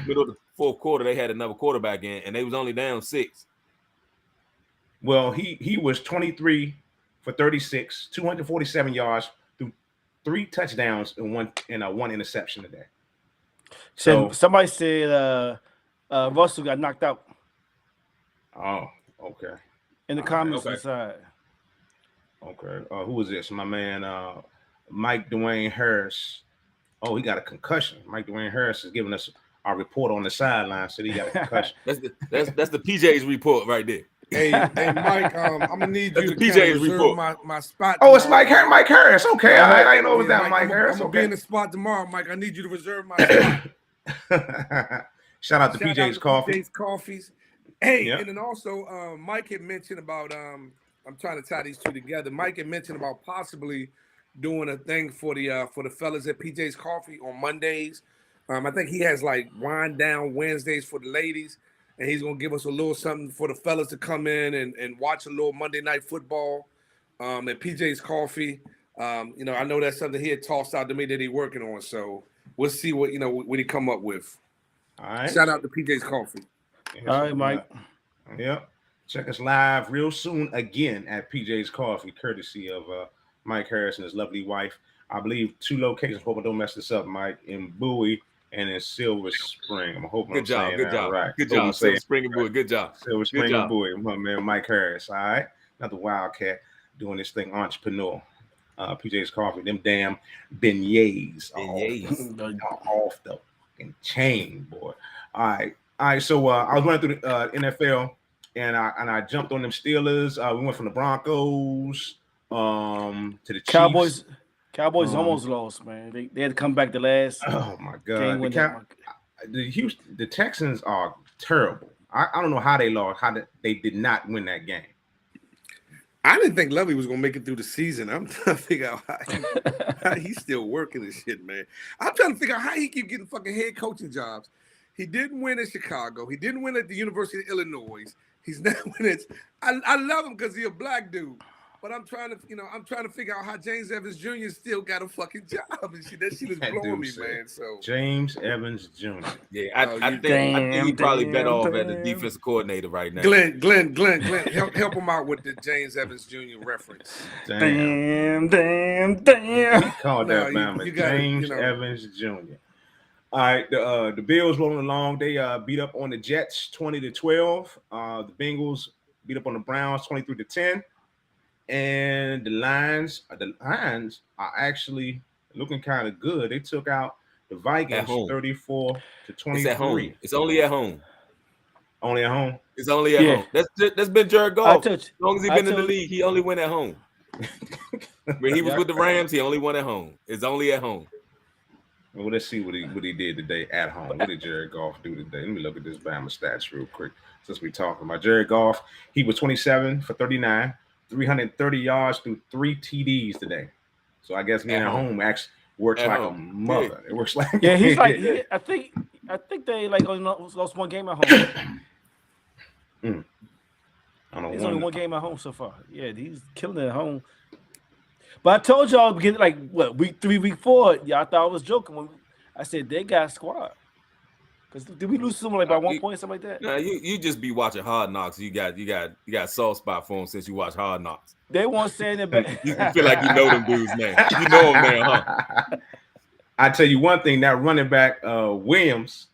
middle of the fourth quarter, they had another quarterback in, and they was only down 6. Well, he was 23 for 36, 247 yards, through 3 touchdowns and one interception today. So somebody said Russell got knocked out. Oh, okay. In the comments inside. Okay. Who was this? My man, Mike Dwayne Harris. Oh, he got a concussion. Mike Dwayne Harris is giving us our report on the sideline. Said he got a concussion. that's the PJ's report right there. Hey, Mike, I'm gonna need you to PJ's reserve my spot. Oh, it's Mike Harris. Okay, I know it's that Mike Harris. I'm gonna be in the spot tomorrow, Mike. I need you to reserve my spot. Shout out to PJ's Coffee. PJ's Coffees. Hey, and then also Mike had mentioned about I'm trying to tie these two together. Mike had mentioned about possibly doing a thing for the fellas at PJ's Coffee on Mondays. I think he has like wind down Wednesdays for the ladies, and he's gonna give us a little something for the fellas to come in and watch a little Monday Night Football at PJ's Coffee. I know that's something he had tossed out to me that he's working on. So we'll see what he come up with. All right. Shout out to PJ's Coffee. All right, Mike. Yep. Check us live real soon again at PJ's Coffee, courtesy of Mike Harris and his lovely wife. I believe 2 locations. Hope I don't mess this up, Mike. In Bowie and in Silver Spring. I'm hoping good job. Right. Good job. Silver Spring and Bowie. Good job. Silver Spring and Bowie. My man Mike Harris. All right. Another Wildcat doing this thing, entrepreneur. PJ's Coffee. Them damn beignets. Off the fucking chain, boy. All right. So I was running through the NFL, and I jumped on them Steelers. We went from the Broncos to the Chiefs. Cowboys almost lost, man. They had to come back the last. Oh my God! The Texans are terrible. I don't know how they lost, they did not win that game. I didn't think Lovey was gonna make it through the season. I'm trying to figure out how he's still working this shit, man. I'm trying to figure out how he keep getting fucking head coaching jobs. He didn't win in Chicago. He didn't win at the University of Illinois. He's not winning. I love him because he's a black dude. But I'm trying to figure out how James Evans Jr. still got a fucking job, and that shit is blowing me, man. So James Evans Jr. Yeah, I think he probably better off as the defensive coordinator right now. Glenn, help him out with the James Evans Jr. reference. Damn. He called that Bama James Evans Jr. All right, the Bills rolling along. They beat up on the Jets 20-12. The Bengals beat up on the Browns 23-10. And the Lions are actually looking kind of good. They took out the Vikings 34-23. It's at home. It's only at home. Only at home. It's only at home. That's been Jared Goff. As long as he's been in the league, he only went at home. When he was with the Rams, he only won at home. It's only at home. Well, let's see what he did today at home. What did Jared Goff do today? Let me look at this Bama stats real quick. Since we're talking about Jared Goff, he was 27 for 39. 330 yards through 3 TDs today. So I guess being at home actually works like a mother. It works like he's like I think they like lost one game at home. He's only one game at home so far. Yeah, he's killing it at home. But I told y'all beginning like week 3, week 4, y'all thought I was joking when I said they got a squad. Because did we lose someone like by 1 point, something like that? Nah, you just be watching Hard Knocks. You got a soft spot for them since you watch Hard Knocks. They won't say it back. You feel like you know them dudes, man. You know them, man, huh? I tell you one thing, that running back Williams,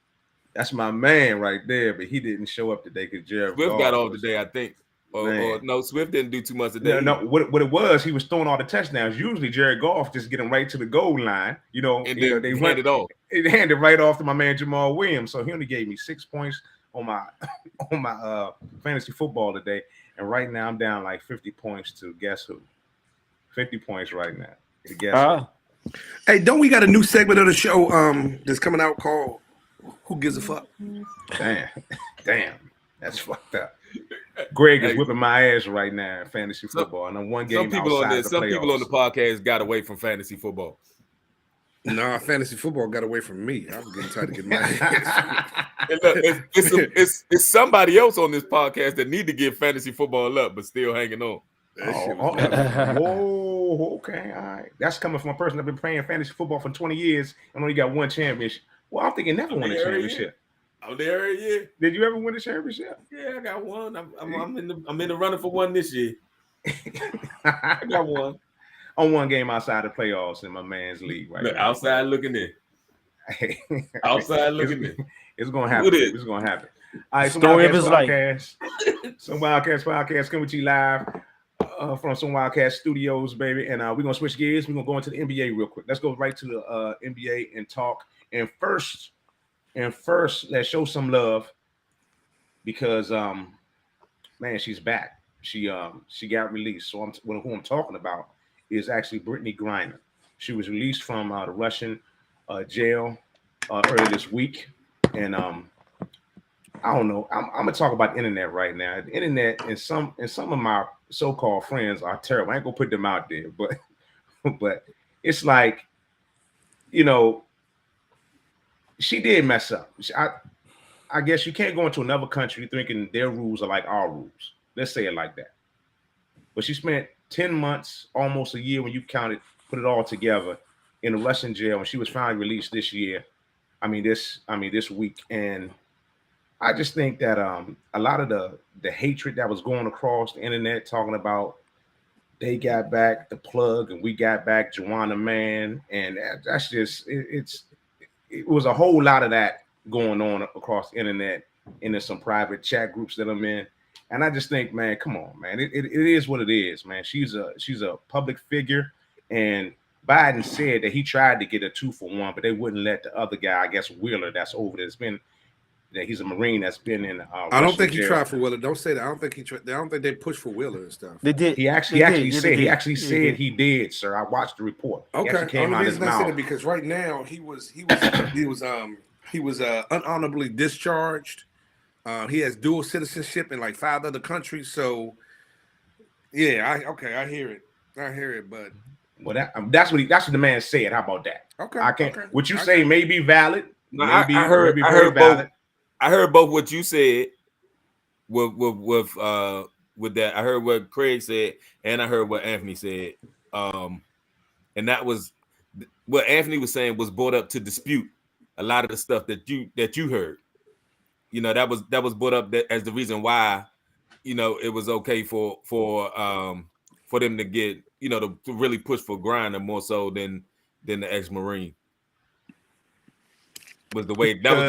that's my man right there, but he didn't show up today because Jared Swift got off today, I think. Or no, Swift didn't do too much today. No, what it was, he was throwing all the touchdowns. Usually Jared Goff just get him right to the goal line, and then they hand it off. It handed right off to my man Jamal Williams. So he only gave me 6 points on my fantasy football today. And right now I'm down like 50 points to guess who? 50 points right now. To guess who? Hey, don't we got a new segment of the show that's coming out called Who Gives a Fuck? Damn. That's fucked up. Greg is whipping my ass right now in fantasy football, and I'm one game outside the playoffs. Some people on the podcast got away from fantasy football. Nah, fantasy football got away from me. I'm getting tired of getting my ass. It's somebody else on this podcast that need to get fantasy football up, but still hanging on. Whoa, okay, all right. That's coming from a person that's been playing fantasy football for 20 years and only got one championship. Well, I'm thinking never won a championship. I'm there, yeah. Did you ever win a championship? Yeah, I got one. I'm in the running for one this year. I got one. On one game outside the playoffs in my man's league, right? Look, outside looking in. Outside looking in. It's gonna happen. It's gonna happen. All right, story of his life. Some Wildcats podcast coming to you live from some Wildcats studios, baby. And we're gonna switch gears. We're gonna go into the NBA real quick. Let's go right to the NBA and talk. And first, let's show some love because man, she's back. She got released. So who I'm talking about is actually Brittany Griner. She was released from the Russian jail earlier this week, and I don't know. I'm gonna talk about the internet right now. The internet and some of my so-called friends are terrible. I ain't gonna put them out there, but it's like, she did mess up. I guess you can't go into another country thinking their rules are like our rules. Let's say it like that. But she spent 10 months, almost a year when you put it all together in a Russian jail, and she was finally released this year. This week. And I just think that a lot of the hatred that was going across the internet talking about they got back the plug and we got back Joanna Man, and that's just it was a whole lot of that going on across the internet and in some private chat groups that I'm in. And I just think, man, come on, man. It is what it is, man. She's a public figure, and Biden said that he tried to get a 2-for-1, but they wouldn't let the other guy, I guess Wheeler, that's over there. He's a Marine that's been in. I don't think he tried for Wheeler. Don't say that. I don't think he tried. I don't think they pushed for Wheeler and stuff. They did. He actually said he did, sir. I watched the report. Okay. Came out his mouth. Because right now he was unhonorably discharged He has dual citizenship in like 5 other countries. So, yeah, I hear it, but well, that's what the man said. How about that? okay, I can't. okay. What you say may be valid. No, Maybe I heard very valid. both. I heard both what you said with that. I heard what Craig said, and I heard what Anthony said. And that was what Anthony was saying was brought up to dispute a lot of the stuff that you heard. You know, that was brought up as the reason why, you know, it was okay for them to get, you know, to really push for Grinder more so than the ex-Marine. That was the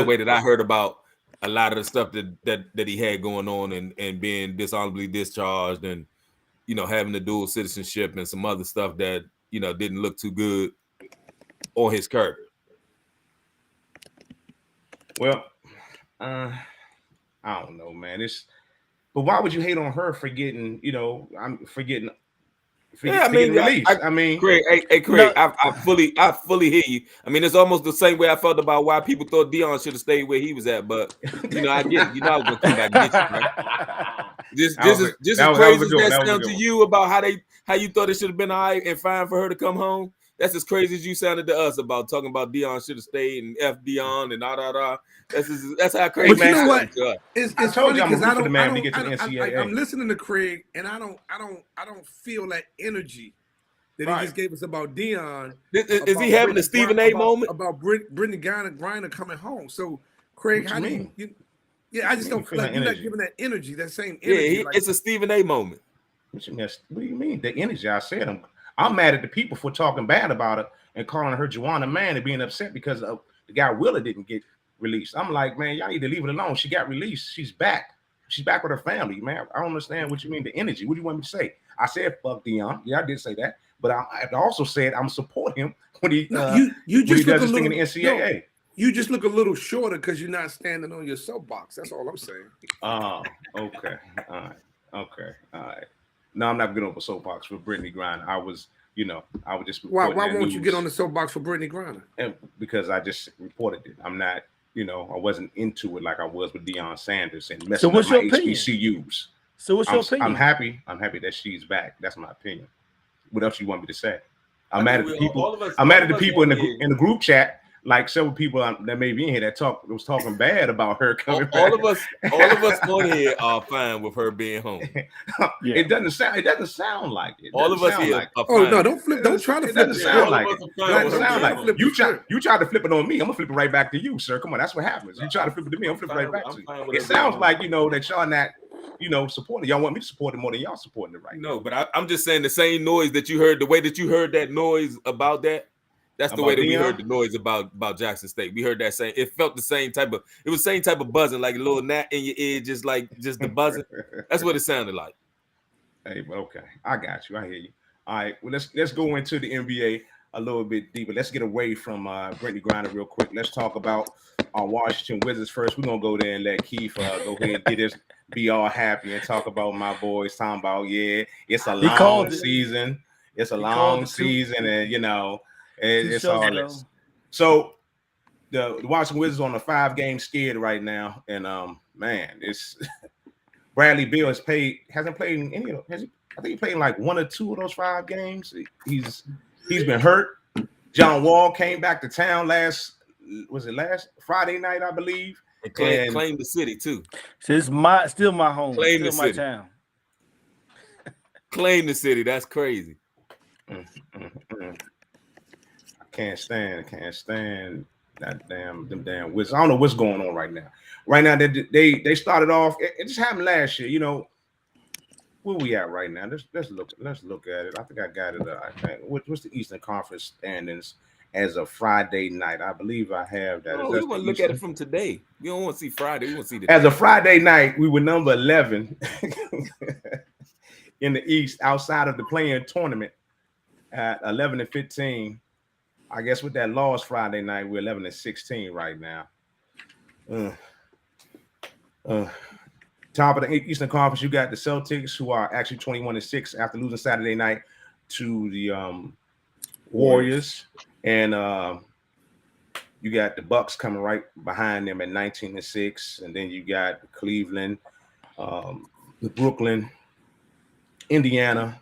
way that I heard about a lot of the stuff that he had going on and being dishonorably discharged and, you know, having the dual citizenship and some other stuff that, you know, didn't look too good on his character. Well, I don't know, man. But why would you hate on her for getting, you know, released? Craig, hey, Craig, I fully hear you. I mean, it's almost the same way I felt about why people thought Deion should have stayed where he was at, but you know, I get it. You know, I was gonna come back and get you, right? Just as crazy as that sounds to you about how you thought it should have been all right and fine for her to come home. That's as crazy as you sounded to us about talking about Deion should have stayed and F Deion and da. That's how crazy. But you know what? It's funny because I'm listening to Craig and I don't feel that energy that he just gave us about Deion. Is he having a Stephen A. moment about Brittany Griner coming home? So Craig, how do you? Yeah, I just don't feel like you're not giving that energy, that same energy. Yeah, it's a Stephen A. moment. What do you mean? The energy? I said I'm mad at the people for talking bad about her and calling her Juwanna Man and being upset because of the guy Willa didn't get released. I'm like, man, y'all need to leave it alone. She got released. She's back. She's back with her family, man. I don't understand what you mean, the energy. What do you want me to say? I said fuck Deion. Yeah, I did say that. But I also said I'm support him when he you just does his thing in the NCAA. No, you just look a little shorter because you're not standing on your soapbox. That's all I'm saying. Oh, okay. All right. No, I'm not getting over soapbox for Brittany Griner. I was just why won't you get on the soapbox for Brittany Griner? And because I just reported it. I'm not, I wasn't into it like I was with Deion Sanders and messing up my HBCUs. So what's your opinion? I'm happy that she's back. That's my opinion. What else you want me to say? I'm mad at the people. I'm mad at the people in the group chat. Like several people that may be in here that was talking bad about her coming back. All of us on here are fine with her being home. Yeah. It doesn't sound like it. All of us here are fine. Oh no, don't try to flip it. Doesn't sound like it. You try to flip it on me. I'm gonna flip it right back to you, sir. Come on, that's what happens. You try to flip it to me, I'm flipping it right back to you. It sounds like that y'all not supporting. Y'all want me to support it more than y'all supporting it right now. No, but I'm just saying the same noise that you heard, the way that you heard that noise about that. That's the way that we heard the noise about Jackson State. We heard that same. It felt the same type of. It was the same type of buzzing, like a little gnat in your ear, just the buzzing. That's what it sounded like. Hey, okay, I got you. I hear you. All right, well let's go into the NBA a little bit deeper. Let's get away from Brittany Griner real quick. Let's talk about our Washington Wizards first. We're gonna go there and let Keith go ahead and get us be all happy and talk about my boys. Talking about it's a long season. It's a long season, and it's all this. So the Washington Wizards on a 5-game skid right now, and man, it's Bradley Beal hasn't played in any of those. I think he played in like 1 or 2 of those 5 games. He's been hurt. John Wall came back to town last Friday night, I believe, and claimed the city too. So it's still my home, claim still the my city. town. Claim the city. That's crazy. Can't stand them damn Wizards. I don't know what's going on right now. Right now, they started off. It just happened last year. Where we at right now? Let's look at it. I think I got it. I think what's the Eastern Conference standings as of Friday night? I believe I have that. No, we want to look at it from today. We don't want to see Friday. We want to see the as of Friday night. We were number 11 in the East, outside of the play-in tournament at 11-15. I guess with that loss Friday night, we're 11-16 right now. Top of the Eastern Conference, you got the Celtics, who are actually 21-6 after losing Saturday night to the Warriors, and you got the Bucks coming right behind them at 19-6, and then you got Cleveland, the Brooklyn, Indiana,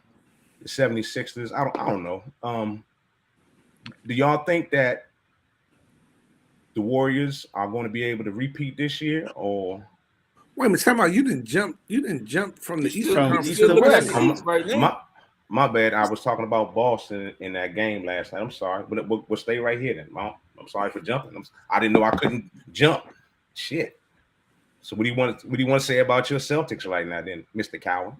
the 76ers. I don't know. Do y'all think that the Warriors are going to be able to repeat this year, or wait a minute? Time out. You didn't jump from the Eastern Conference to to the the West. West. right now. my bad? I was talking about Boston in that game last night. I'm sorry, but we'll stay right here then. I'm sorry for jumping. I didn't know I couldn't jump. Shit. So what do you want to say about your Celtics right now, then, Mr. Cowan?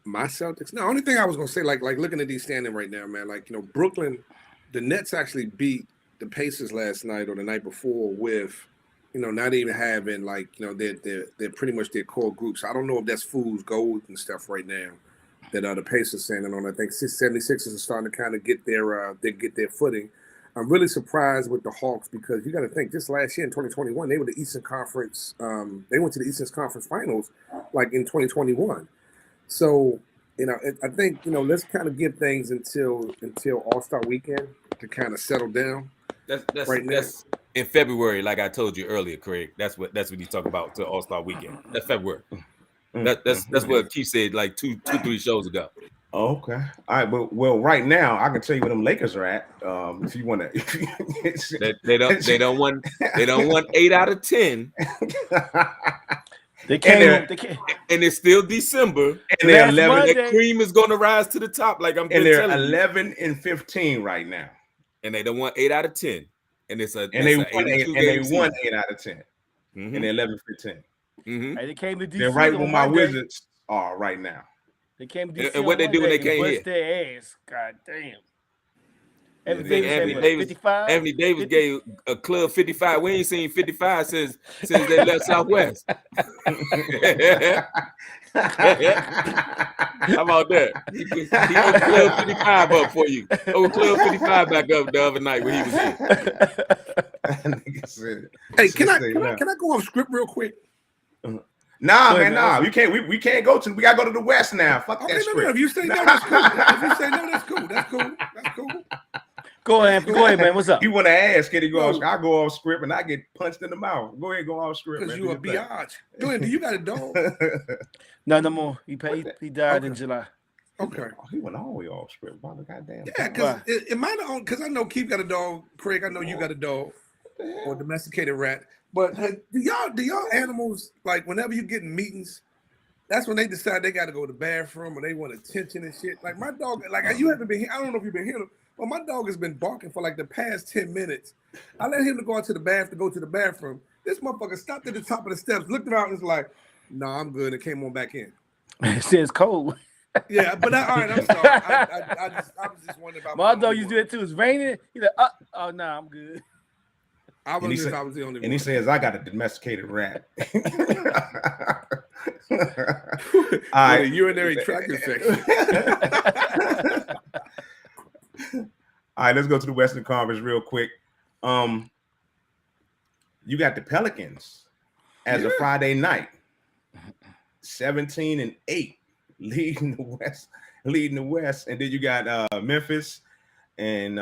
My Celtics. No, only thing I was gonna say, like looking at these standing right now, man. Like Brooklyn, the Nets actually beat the Pacers last night or the night before with, not even having they're pretty much their core groups. I don't know if that's fool's gold and stuff right now that the Pacers standing on. I think 76ers are starting to kind of get their footing. I'm really surprised with the Hawks because you got to think just last year in 2021 they were the Eastern Conference. They went to the Eastern Conference Finals like in 2021. So I think let's kind of give things until All-Star Weekend to kind of settle down. That's in February, like I told you earlier, Craig. That's what he's talking about to All-Star Weekend. That's February. That's what Keith said like 3 shows ago. Okay. All right. But right now I can tell you where them Lakers are at. If you want to, they don't want 8 out of 10. They can't. And it's still December. And they're 11. The cream is going to rise to the top. Like I'm. And they're 11-15 right now. And they don't want 8 out of 10. And it's a. And they won 8 out of 10. Mm-hmm. And they're 11-15. Mm-hmm. They came to DC. They're right where my Wizards are right now. They came to DC. And what they do when they came here? Bust their ass. God damn. Anthony Davis gave a club 55. We ain't seen 55 since they left Southwest. How about that? He opened Club 55 up for you. Opened Club 55 back up the other night when he was here. Hey, can I go off script real quick? Nah, man, nah. We can't go to. We gotta go to the West now. Fuck that script. No. If you say no, that's cool. If you say no, that's cool. Go ahead, man. What's up? You want to ask? Can he go? I go off script and I get punched in the mouth. Go ahead, go off script. Because you a biatch. Go ahead. Do you got a dog? No more. He died in July. Okay. Oh, he went all the way off script. Wow, goddamn. Yeah, because I know Keith got a dog. Craig, I know you got a dog or domesticated rat. But do y'all animals, like whenever you get in meetings, that's when they decide they got to go to the bathroom or they want attention and shit. Like my dog, like you haven't been here. I don't know if you've been here. Well, my dog has been barking for like the past 10 minutes. I let him to go out to the go to the bathroom. This motherfucker stopped at the top of the steps, looked around, and was like, "No, I'm good," and came on back in. It says cold. Yeah, but all right, I'm sorry. I was just wondering about my dog used to do it too. It's raining. He's like, "Oh no, I'm good." I was the only one. And he says, "I got a domesticated rat." All right, urinary tract infection. All right, let's go to the Western Conference real quick. You got the Pelicans as a Friday night, 17-8, leading the West, and then you got Memphis and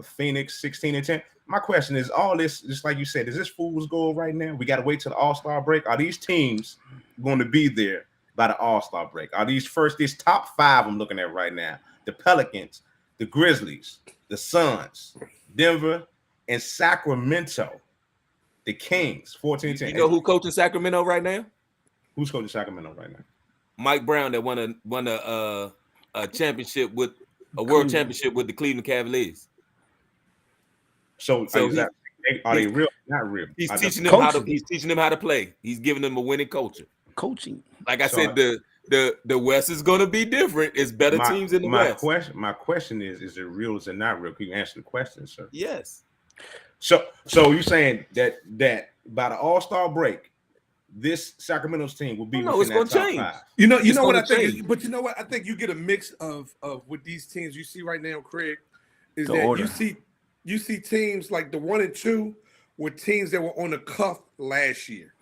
Phoenix, 16-10. My question is, all this, just like you said, is this fool's gold right now? We got to wait till the All-Star break. Are these teams going to be there by the All-Star break? Are these top 5 I'm looking at right now? The Pelicans, the Grizzlies, the Suns, Denver, and Sacramento. The Kings, 14-10. You know who coaching Sacramento right now? Who's coaching Sacramento right now? Mike Brown, that won a championship with a world championship with the Cleveland Cavaliers. So are they real? Not real. He's teaching them how to play. He's giving them a winning culture. Coaching. Like I said, the West is going to be different. It's better teams in the West. My question is it real or is it not real? Can you answer the question, sir? Yes. So you're saying that by the All-Star break, this Sacramento's team will be it's going to change. 5. You know what I think? But you know what? I think you get a mix of with these teams you see right now, Craig, is that order. You see teams like the 1 and 2 were teams that were on the cuff last year.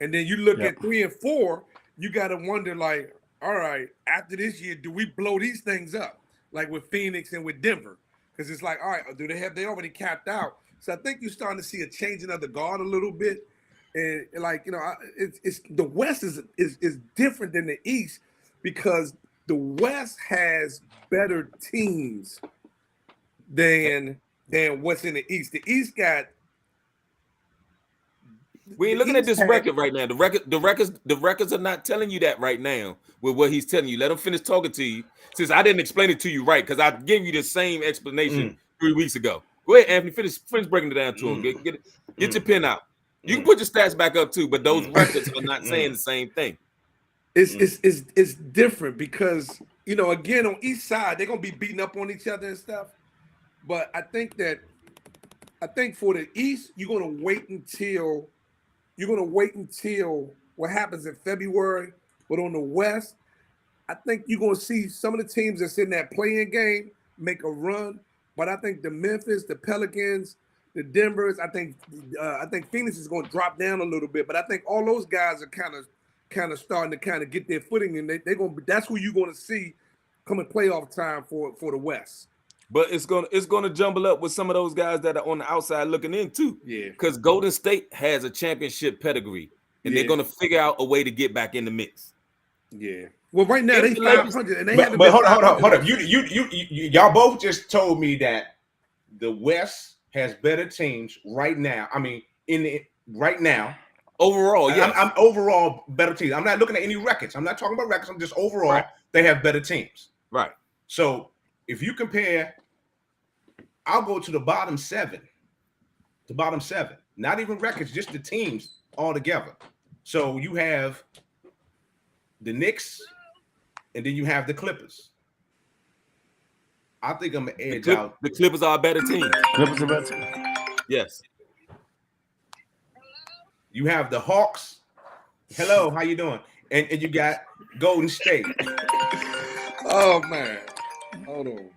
And then you look at 3 and 4, you got to wonder, like, all right, after this year, do we blow these things up? Like with Phoenix and with Denver. because it's like, all right, do they already capped out? So I think you're starting to see a changing of the guard a little bit, and like it's the West is different than the East because the West has better teams than what's in the East. The East got. We ain't looking at this record right now. The records are not telling you that right now with what he's telling you. Let him finish talking to you. Since I didn't explain it to you right, because I gave you the same explanation 3 weeks ago. Go ahead, Anthony. Finish breaking it down to him. Get your pen out. You can put your stats back up too, but those records are not saying the same thing. It's different because again on each side they're gonna be beating up on each other and stuff. But I think for the East you're gonna wait until what happens in February. But on the West, I think you're gonna see some of the teams that's in that playing game make a run. But I think the Memphis, the Pelicans, the Denvers, I think Phoenix is gonna drop down a little bit. But I think all those guys are kind of starting to kind of get their footing, and that's who you're gonna see coming playoff time for the West. But it's gonna jumble up with some of those guys that are on the outside looking in too. Yeah. Because Golden State has a championship pedigree, and they're gonna figure out a way to get back in the mix. Yeah. Well, right now they 500, and they haven't. But hold up. Y'all both just told me that the West has better teams right now. I mean, right now. Overall, yeah. I'm overall better teams. I'm not looking at any records. I'm not talking about records. I'm just overall, they have better teams. Right. So if you compare, I'll go to the bottom seven. The bottom seven. Not even records, just the teams all together. So you have the Knicks, and then you have the Clippers. I think I'm going to edge out. The Clippers are a better team. Clippers are better team. Yes. You have the Hawks. Hello, how you doing? And you got Golden State. Oh man, hold on.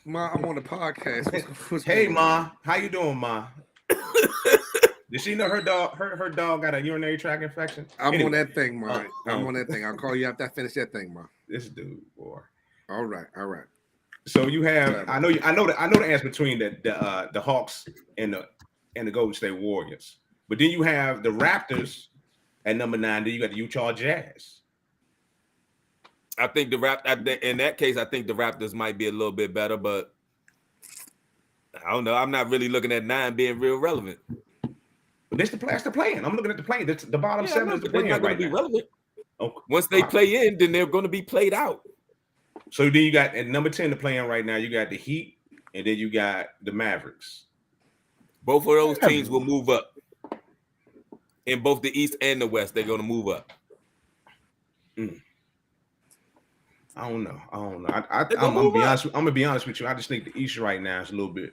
Ma, I'm on the podcast. Hey, Ma, how you doing, Ma? Did she know her dog got a urinary tract infection? I'm on that thing, Ma. I'm on that thing. I'll call you after I finish that thing, Ma. This dude, boy. All right. So you have I know the answer between the Hawks and the Golden State Warriors. But then you have the Raptors at number 9. Then you got the Utah Jazz. I think in that case, I think the Raptors might be a little bit better, but I don't know. I'm not really looking at 9 being real relevant. But that's the plan. I'm looking at the plan. The bottom 7 is the plan. They're not going to be relevant. Okay. Once they play in, then they're going to be played out. So then you got at number 10 the playing right now. You got the Heat, and then you got the Mavericks. Both of those teams will move up. In both the East and the West, they're going to move up. I don't know. I'm gonna be honest with you. I just think the East right now is a little bit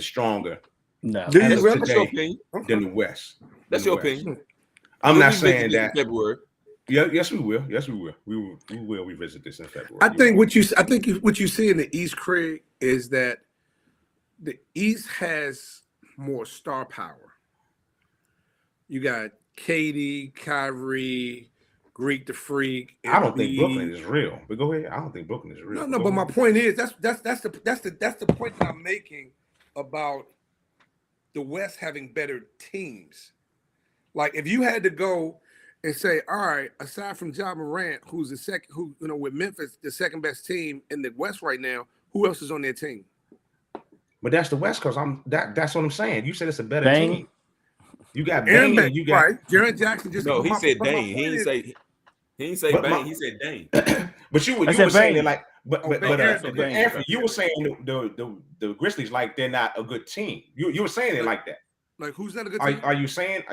stronger. No, that's your opinion. Than the West. That's your opinion. I'm not saying that. February. Yeah, yes, we will. Yes, we will. We will revisit this in February. I think what you see in the East, Craig, is that the East has more star power. You got KD, Kyrie, Greek the Freak. I don't think Brooklyn is real. But go ahead. I don't think Brooklyn is real. No. But my point is that's the point that I'm making about the West having better teams. Like if you had to go and say, all right, aside from Ja Morant, who's the second, with Memphis, the second best team in the West right now, who else is on their team? But that's the West Coast. That's what I'm saying. You said it's a better team. You got Bane, Bane. You got Jaren Jackson. Just no. He said Dane. He didn't say Bane. He said Dane. But you were saying it like, but Anthony, you were saying the Grizzlies like they're not a good team. You were saying it like that. Like who's not a good team? Are you saying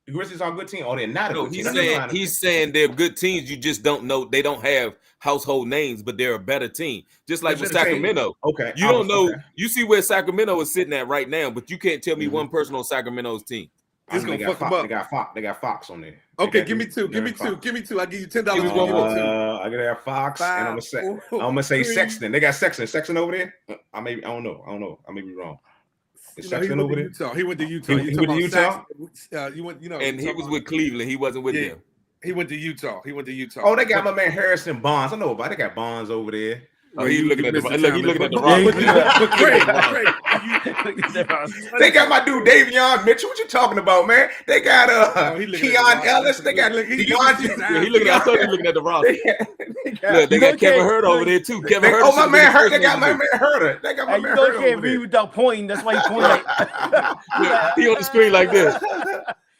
the Grizzlies are a good team or they're not a good team? He's saying they're good teams. You just don't know. They don't have household names, but they're a better team. Just like with Sacramento. Okay. You don't know. Okay. You see where Sacramento is sitting at right now, but you can't tell me one person on Sacramento's team. It's gonna fuck them up. They got Fox on there. Okay, give me two. Give me two. I give you $10. I gotta have Fox, and I'm gonna say Sexton. They got Sexton over there. I don't know. I may be wrong. Is Sexton over there? He went to Utah. He went to Utah. And he was with Cleveland. He wasn't with them. He went to Utah. Oh, they got my man Harrison Barnes. I know about. They got Barnes over there. Oh, he looking at the Mr. look. He looking at the Yeah, he's rock. looking at They got my dude Davion Mitchell. What you talking about, man? They got he looking at Keon the Ellis. They got Yeah, he looking. I thought he looking at the rock. Look, they got You Kevin can't- Hurt over there too. Kevin Hurt. Oh, my man Hurt. They got my man Hurter. They got my Hey, you man know Hurt he can't over read there. without pointing. That's why he pointing. He on the screen like this.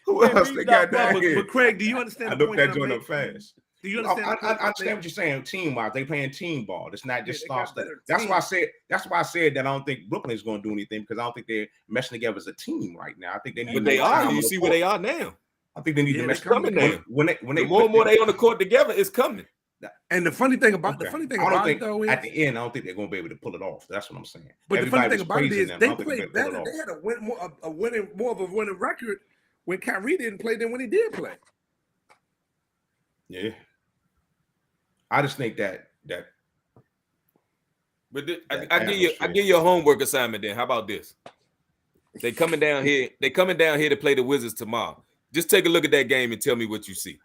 Who else they got down here? But Craig, do you understand I the looked point that I'm joint up making? fast. Do you I understand? understand what you're saying. Team wise, they playing team ball. It's not just they star got stuff. better That's team. why I said. That's why I said that I don't think Brooklyn is going to do anything because I don't think they're meshing together as a team right now. I think they need. But they more are. time You on the see where court. they are now. I think they need to Yeah, mesh they're coming now. when they The more and more they on the court together, it's coming. And the funny thing about Okay. the funny thing I don't about think it though is, at the end, I don't think they're going to be able to pull it off. That's what I'm saying. but the funny Everybody thing was about it praising is them. I they don't think played they're gonna better. pull it They had a winning more of a winning record when Kyrie didn't play than when he did play. Yeah. I just think that But That I give atmosphere. you a homework assignment. Then how about this? They coming down here. They coming down here to play the Wizards tomorrow. Just take a look at that game and tell me what you see.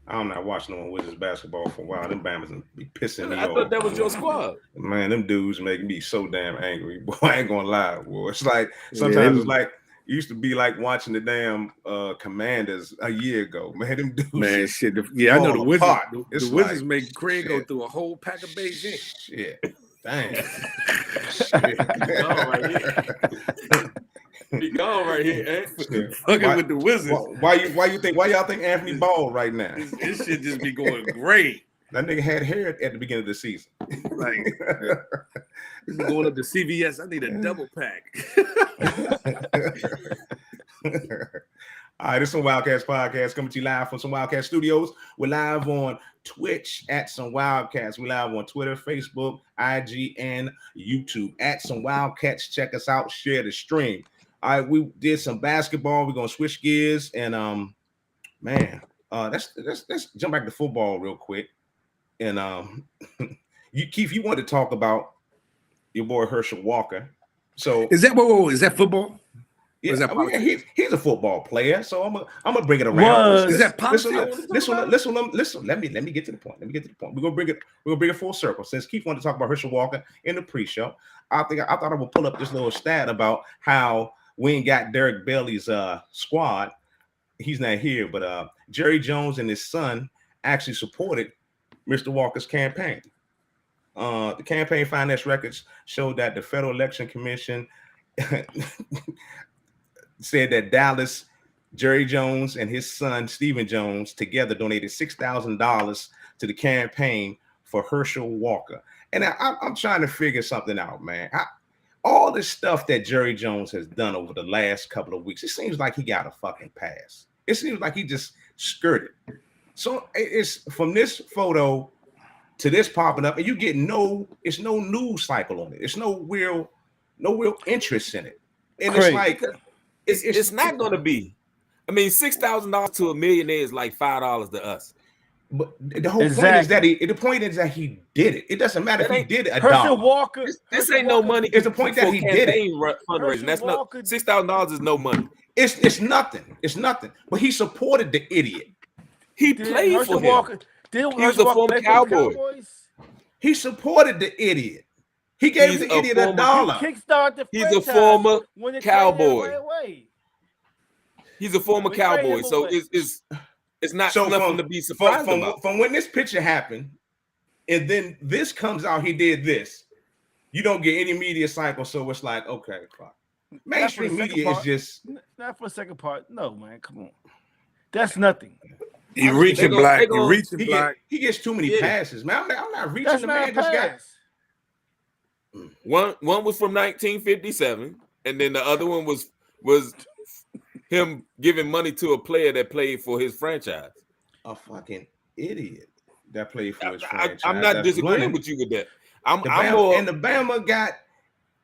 I'm not watching no Wizards basketball for a while. Them Bama's be pissing me I off. thought that was your squad. Man, them dudes making me so damn angry. Boy, I ain't gonna lie, boy. It's like sometimes it's like it used to be like watching the damn Commanders a year ago. Man, them dudes. Man, shit. I know the fall Wizards. apart. The It's Wizards like, make Craig go shit. through a whole pack of Beijing. Shit. Dang. Gone right here. He gone right here, eh? Fucking with the Wizards. Why y'all think Anthony Ball right now? This shit just be going great. That nigga had hair at the beginning of the season. Like this is going up to CVS. I need a double pack. All right, this is some Wildcats podcast coming to you live from some Wildcat Studios. We're live on Twitch at some Wildcats. We're live on Twitter, Facebook, IG, and YouTube at some Wildcats. Check us out. Share the stream. All right, we did some basketball. We're gonna switch gears and let's jump back to football real quick. And Keith, you wanted to talk about your boy Herschel Walker. So Is that is that football? yeah, is that I mean, politics? he's a football player, so I'm gonna bring it around. Is that listen? politics? Let me get to the point. We're gonna bring it full circle. Since Keith wanted to talk about Herschel Walker in the pre-show, I thought I would pull up this little stat about how we ain't got Derek Bailey's squad. He's not here, but Jerry Jones and his son actually supported Mr. Walker's campaign. The campaign finance records showed that the Federal Election Commission said that Dallas, Jerry Jones, and his son, Stephen Jones, together donated $6,000 to the campaign for Herschel Walker. And I'm trying to figure something out, man. All this stuff that Jerry Jones has done over the last couple of weeks, it seems like he got a fucking pass. It seems like he just skirted. So it's from this photo to this popping up, and you get it's no news cycle on it. It's no real interest in it. And it's like it's not gonna be. I mean, $6,000 to a millionaire is like $5 to us. But the whole point is that he did it. It doesn't matter if he did it a Herschel dollar. Walker. This ain't no money. It's the point that he did it. Fundraising. That's not $6,000 is no money. It's nothing. It's nothing. But he supported the idiot. He played for him. Walker, he was a former Cowboy. He supported the idiot. He gave the idiot a dollar. He's a former Cowboy. He's a former Cowboy. So it's not nothing to be surprised about. From when this picture happened, and then this comes out, he did this. You don't get any media cycle, so it's like, okay, fuck. Mainstream media is just not for the second part. No, man, come on. That's nothing. He reaching black. He reaching black. He gets too many passes, man. I'm not reaching. That's the not man just got one was from 1957, and then the other one was him giving money to a player that played for his franchise. A fucking idiot that played for his franchise. I'm not disagreeing with you with that. And the Bama got,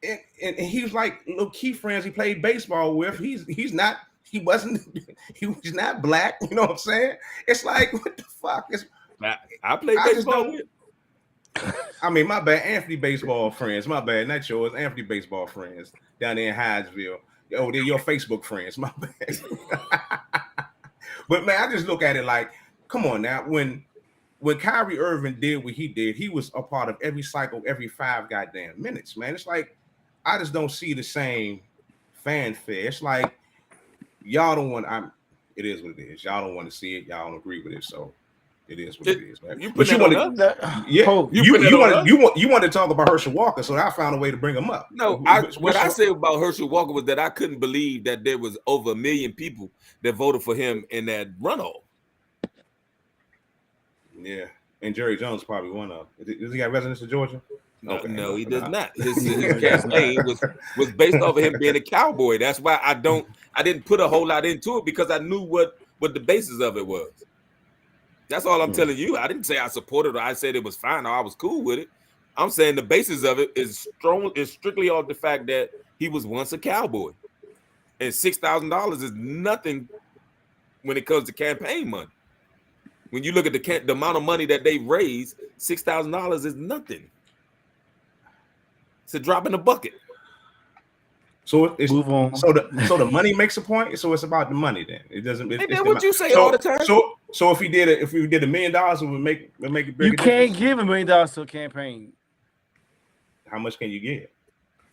and he was like little key friends he played baseball with. He's not black. You know what I'm saying? It's like, what the fuck? I played baseball with. I mean, my bad. Anthony baseball friends. My bad. Not yours. Anthony baseball friends down there in Hyattsville. Oh, they're your Facebook friends. My bad. But man, I just look at it like, come on now. When when Kyrie Irving did what he did, he was a part of every cycle, every 5 goddamn minutes, man. It's like I just don't see the same fanfare. It's like y'all don't want. It is what it is. Y'all don't want to see it. Y'all don't agree with it. So it is what it is, man. But you want to, you want to talk about Herschel Walker, so I found a way to bring him up. No, what I said about Herschel Walker was that I couldn't believe that there was over 1 million people that voted for him in that runoff. Yeah, and Jerry Jones probably one of. Does he got residence in Georgia? No, he does not. His campaign was based off of him being a cowboy. That's why I didn't put a whole lot into it, because I knew what the basis of it was. That's all I'm telling you. I didn't say I supported it. I said it was fine or I was cool with it. I'm saying the basis of it is strictly off the fact that he was once a cowboy, and $6,000 is nothing when it comes to campaign money. When you look at the amount of money that they raised, $6,000 is nothing. It's a drop in the bucket. So it's move on. So the money makes a point. So it's about the money then. It doesn't. That's what you say all the time. So if we did $1 million, it would make it bigger. You can't give $1 million to a campaign. How much can you give?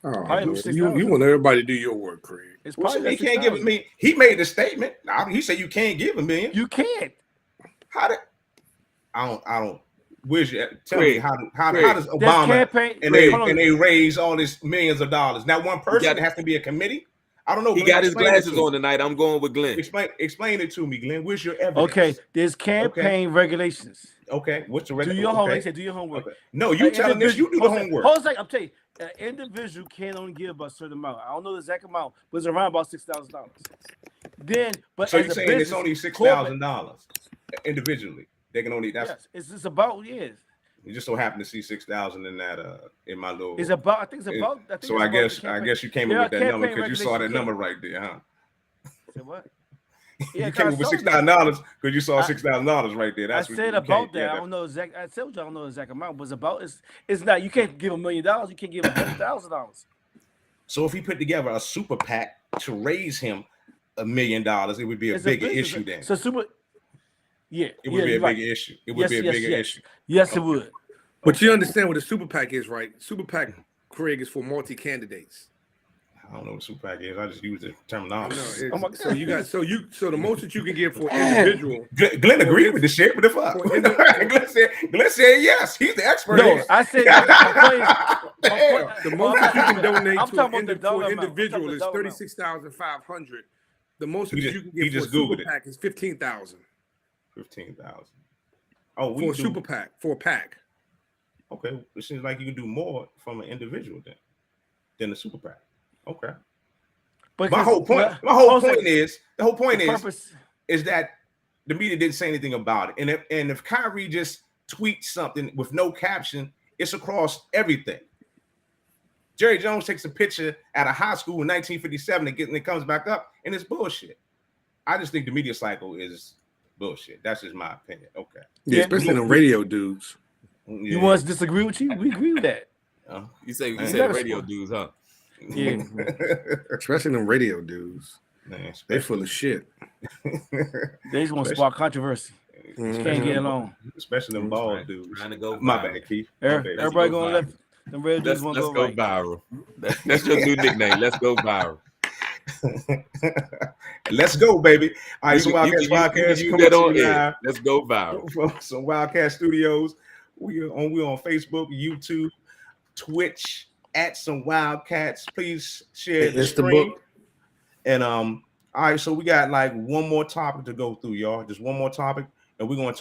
Oh, you want everybody to do your work, Craig. It's probably he can't give it me. He made the statement. He said you can't give $1 million. You can't. How did I don't. Where's your tell me how does Obama and they raise all these millions of dollars? Now one person has to be a committee. I don't know. He got his glasses on tonight. I'm going with Glenn. Explain it to me, Glenn. Where's your evidence? Okay, there's campaign regulations. Okay, what's the regulation? Do your homework. Do your homework. Okay. No, you telling us you do the homework. Hold on a second. I'm telling you, an individual can only give a certain amount. I don't know the exact amount, but it's around about $6,000. Then, but so you're saying it's only $6,000 individually? They can only it's about You just so happen to see 6,000 in that in my little. It's about. I think it's about. So I guess you came up with that number because you saw that number right there, huh? Say what? You came up with $6,000 because you saw $6,000 right there. That's I said about that. I don't know exact. I said I don't know the exact amount, but it's about. It's not. You can't give $1 million. You can't give $100,000. So if he put together a super PAC to raise him $1 million, it would be a bigger issue then. So super. Yeah, it would be a bigger issue. It would be a bigger issue. Yes, it would. But you understand what a super PAC is, right? Super PAC, Craig, is for multi-candidates. I don't know what super PAC is. I just use the terminology. So the most that you can give for an individual. Glenn agreed with the shit. What the fuck? Glenn said yes. He's the expert. No, I said the most that you can donate to an individual is $36,500. The most that you can give for a super PAC is $15,000. 15,000. Oh, for a super PAC, for a PAC. Okay, it seems like you can do more from an individual than a super PAC. Okay. But the whole point is that the media didn't say anything about it. And if Kyrie just tweets something with no caption, it's across everything. Jerry Jones takes a picture at a high school in 1957 and it comes back up, and it's bullshit. I just think the media cycle is bullshit. That's just my opinion. Okay. Yeah, especially the radio dudes. Yeah. You want us to disagree with you? We agree with that. You say radio dudes, huh? Yeah. Especially them radio dudes. Man, they full of shit. They just want to spark controversy. Just can't get along. Especially them bald dudes. Trying to go. My bad, Keith. Everybody going left. Them red dudes want to go right. Viral. That's your new nickname. Let's go viral. Let's go, baby. All right, so Wildcats Podcast coming to you live. Let's go viral. From some Wildcat Studios. We're on Facebook, YouTube, Twitch at some Wildcats. Please share the stream. And all right, so we got like one more topic to go through, y'all. Just one more topic, and we're gonna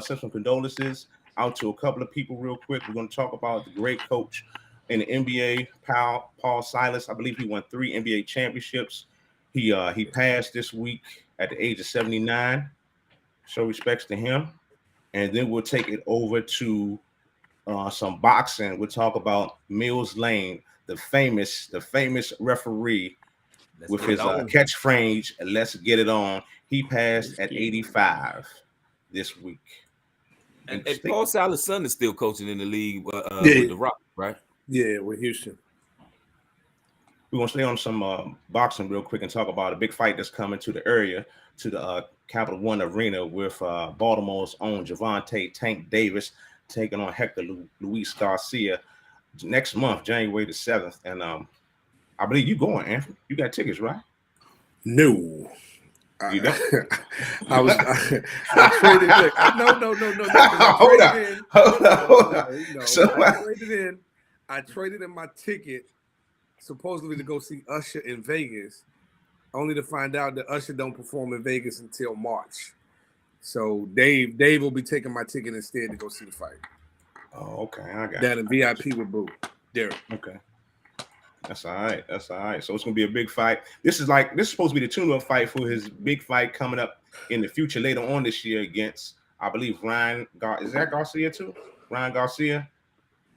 send some condolences out to a couple of people real quick. We're gonna talk about the great coach in the NBA, Paul Silas. I believe he won 3 NBA championships. He passed this week at the age of 79. Show respects to him. And then we'll take it over to some boxing. We'll talk about Mills Lane, the famous referee with his catchphrase, "Let's get it on." He passed at 85 this week. And Paul Silas' son is still coaching in the league with the Rock, right? Yeah, with Houston. We're gonna stay on some boxing real quick and talk about a big fight that's coming to the area, to the Capital One Arena with Baltimore's own Javante Tank Davis taking on Hector Luis Garcia next month, January the 7th. And I believe you going, Anthony. You got tickets, right? No. You don't? I traded. Look, no. Hold on. So I traded in my ticket supposedly to go see Usher in Vegas, only to find out that Usher don't perform in Vegas until March. So Dave will be taking my ticket instead to go see the fight. Oh, okay. I got that in VIP with Boo. Derek. Okay. That's all right. So it's gonna be a big fight. This is supposed to be the tune-up fight for his big fight coming up in the future later on this year against, I believe, is that Garcia too? Ryan Garcia.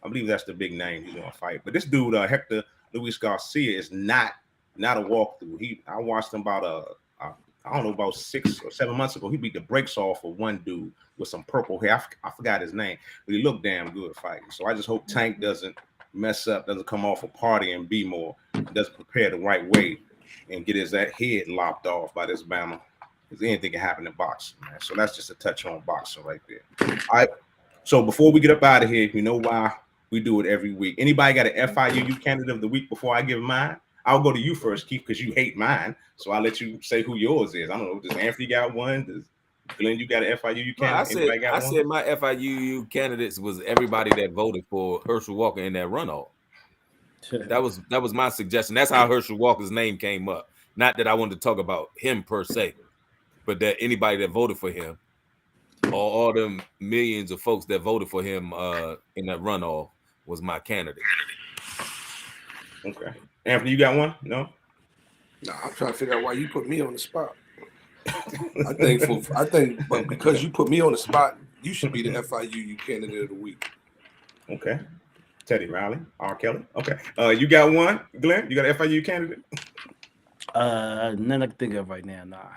I believe that's the big name he's gonna fight. But this dude, Hector Luis Garcia, is not a walkthrough. I watched him about about 6 or 7 months ago. He beat the brakes off of one dude with some purple hair. I forgot his name, but he looked damn good fighting. So I just hope Tank doesn't mess up, doesn't come off a party and be more, doesn't prepare the right way and get his head lopped off by this Bama. Because anything can happen in boxing, man. So that's just a touch on boxing right there. All right. So before we get up out of here, you know why we do it every week. Anybody got an FIU candidate of the week before I give mine? I'll go to you first, Keith, because you hate mine. So I'll let you say who yours is. I don't know. Does Anthony got one? Does Glenn, you got an FIU candidate? I said my FIU candidates was everybody that voted for Herschel Walker in that runoff. That was my suggestion. That's how Herschel Walker's name came up. Not that I wanted to talk about him per se, but that anybody that voted for him, or all them millions of folks that voted for him in that runoff, was my candidate. Okay. Anthony, you got one? No? No, I'm trying to figure out why you put me on the spot. I think, but because you put me on the spot, you should be the FIU candidate of the week. Okay. Teddy Riley, R. Kelly. Okay. You got one, Glenn? You got an FIU candidate? None I can think of right now. Nah. All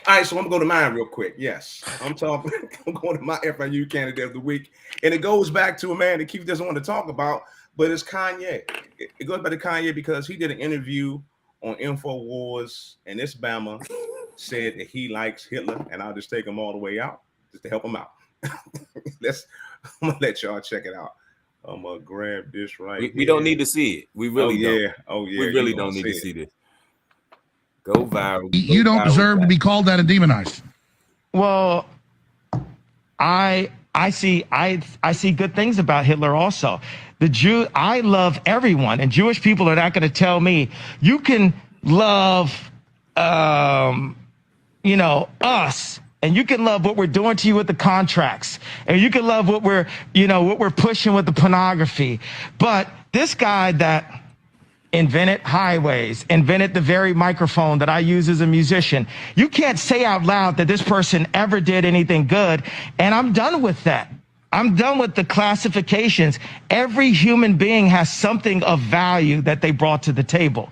right, so I'm gonna go to mine real quick. Yes, I'm going to my FIU candidate of the week, and it goes back to a man that Keith doesn't want to talk about, but it's Kanye. It goes back to Kanye because he did an interview on InfoWars, and this Bama said that he likes Hitler, and I'll just take him all the way out just to help him out. I'm gonna let y'all check it out. I'm gonna grab this right. We don't need to see it. We really don't. Oh yeah. We really don't need to see this. Go viral. You don't deserve to be called that and demonized. Well, I see good things about Hitler also. I love everyone, and Jewish people are not going to tell me you can love us, and you can love what we're doing to you with the contracts, and you can love what we're pushing with the pornography. But this guy that invented highways, invented the very microphone that I use as a musician, you can't say out loud that this person ever did anything good, and I'm done with that. I'm done with the classifications. Every human being has something of value that they brought to the table,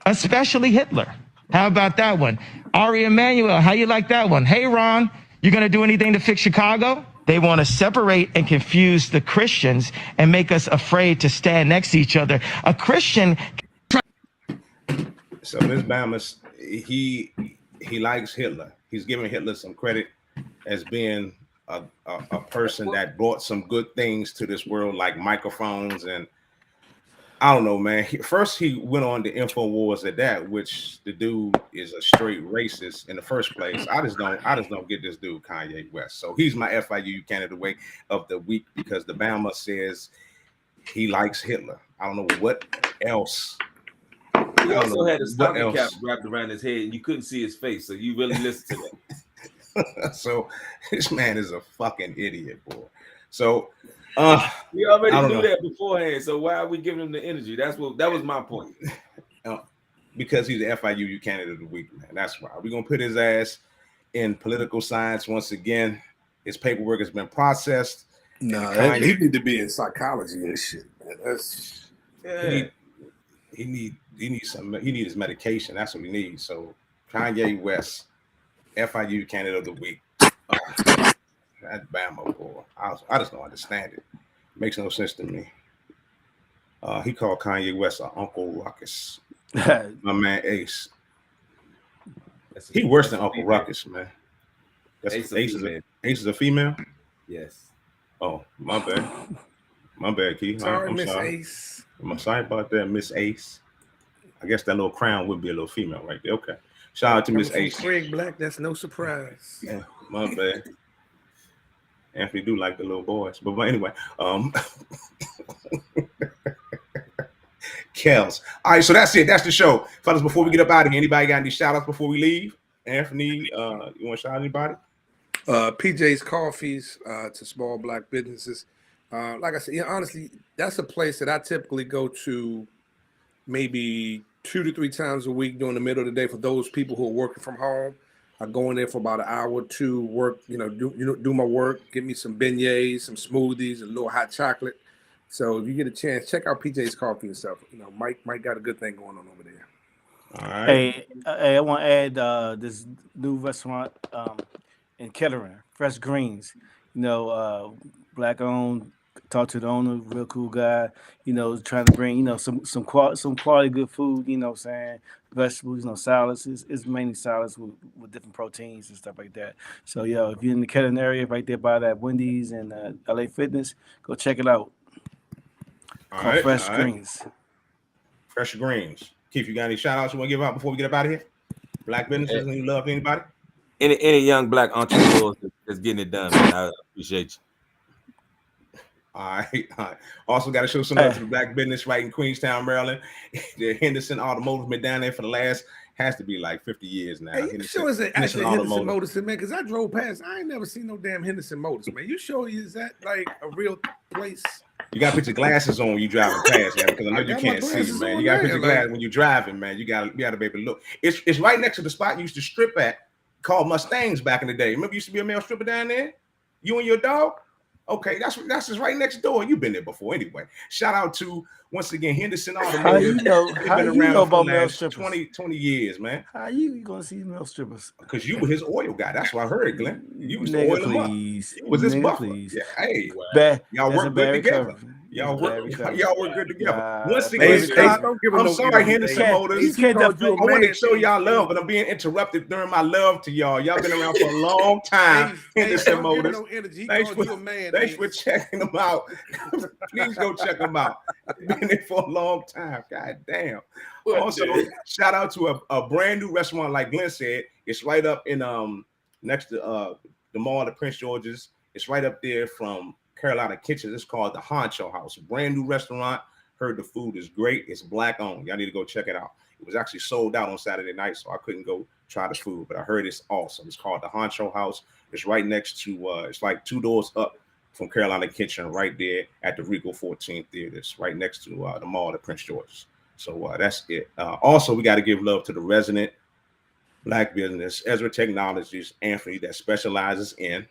especially Hitler. How about that one? Ari Emanuel, how you like that one? Hey, Ron, you going to do anything to fix Chicago? They want to separate and confuse the Christians and make us afraid to stand next to each other. A Christian. So Ms. Bamas, he likes Hitler. He's giving Hitler some credit as being a person that brought some good things to this world, like microphones, and I don't know, man. First, he went on the InfoWars at that, which the dude is a straight racist in the first place. I just don't get this dude Kanye West. So he's my FIU candidate of the week because the Bama says he likes Hitler. I don't know what else. He also had a stocking cap wrapped around his head, and you couldn't see his face, so you really listened to that. So this man is a fucking idiot, boy. So we already knew that beforehand. So why are we giving him the energy? That was my point. Because he's the FIU candidate of the week, man. That's why we're gonna put his ass in political science once again. His paperwork has been processed. No, he need to be in psychology and shit, man. That's he needs his medication. That's what he needs. So Kanye West, FIU candidate of the week. That Bama boy, I just don't understand it. Makes no sense to me. He called Kanye West an Uncle Ruckus. My man Ace. He worse than Uncle Ruckus, man. Ace is a female? Yes. Oh, my bad. My bad, Keith. Sorry, I'm Miss sorry. Ace. I'm sorry about that, Miss Ace. I guess that little crown would be a little female right there. Okay. Shout out to Miss Ace. Craig Black, that's no surprise. Yeah, my bad. Anthony do like the little boys. But anyway, Kels. All right, so that's it. That's the show. Fellas, before we get up out of here, anybody got any shout outs before we leave? Anthony, you want to shout out anybody? PJ's Coffees to small black businesses. Like I said, honestly, that's a place that I typically go to maybe 2 to 3 times a week during the middle of the day for those people who are working from home. I go in there for about an hour or two, work, do my work, get me some beignets, some smoothies, a little hot chocolate. So if you get a chance, check out PJ's Coffee and stuff. Mike got a good thing going on over there. All right. Hey, I want to add this new restaurant in Kettering, Fresh Greens. Black owned. Talk to the owner, real cool guy. Trying to bring some quality good food. Saying vegetables, salads. It's mainly salads with different proteins and stuff like that. So if you're in the Kettering area, right there by that Wendy's and LA Fitness, go check it out. Called Fresh Greens. Fresh Greens. Keith, you got any shout outs you want to give out before we get up out of here? Black businesses, you love anybody? Any young black entrepreneurs that's getting it done, man. I appreciate you. All right. Also got to show some love to the black business right in Queenstown, Maryland. The Henderson Automotive been down there for the last, has to be like 50 years now. Hey, you sure is it actually Henderson Motors, man? Because I drove past, I ain't never seen no damn Henderson Motors, man. You sure is that like a real place? You got to put your glasses on when you driving past, man, because I know you can't see, man. You got to put your glasses when you're driving, man. You got to be able to look. It's right next to the spot you used to strip at called Mustangs back in the day. Remember, you used to be a male stripper down there? You and your dog? Okay, that's just right next door. You've been there before anyway. Shout out to, once again, Henderson Automotive. How you know about male strippers? 20 years, man. How you going to see male strippers? Because you were his oil guy. That's what I heard, Glenn. You was the oil please. You was his buffer. Yeah, hey, y'all work good together. Y'all work good together. Once again, I'm sorry, Henderson Motors. I want to show y'all love, but I'm being interrupted during my love to y'all. Y'all been around for a long time, Henderson Motors. Thanks for checking them out. Please go check them out. Been there for a long time. God damn. Also, shout out to a brand new restaurant, like Glenn said. It's right up in next to the mall at Prince George's. It's right up there from Carolina Kitchens. It's called the Honcho House. Brand new restaurant. Heard the food is great. It's black owned. Y'all need to go check it out. It was actually sold out on Saturday night, so I couldn't go try the food, but I heard it's awesome. It's called the Honcho House. It's right next to it's like 2 doors up from Carolina Kitchen, right there at the Regal 14 Theater. It's right next to the mall at Prince George's. So that's it. Also, we got to give love to the resident black business, Ezra Technologies, Anthony, that specializes in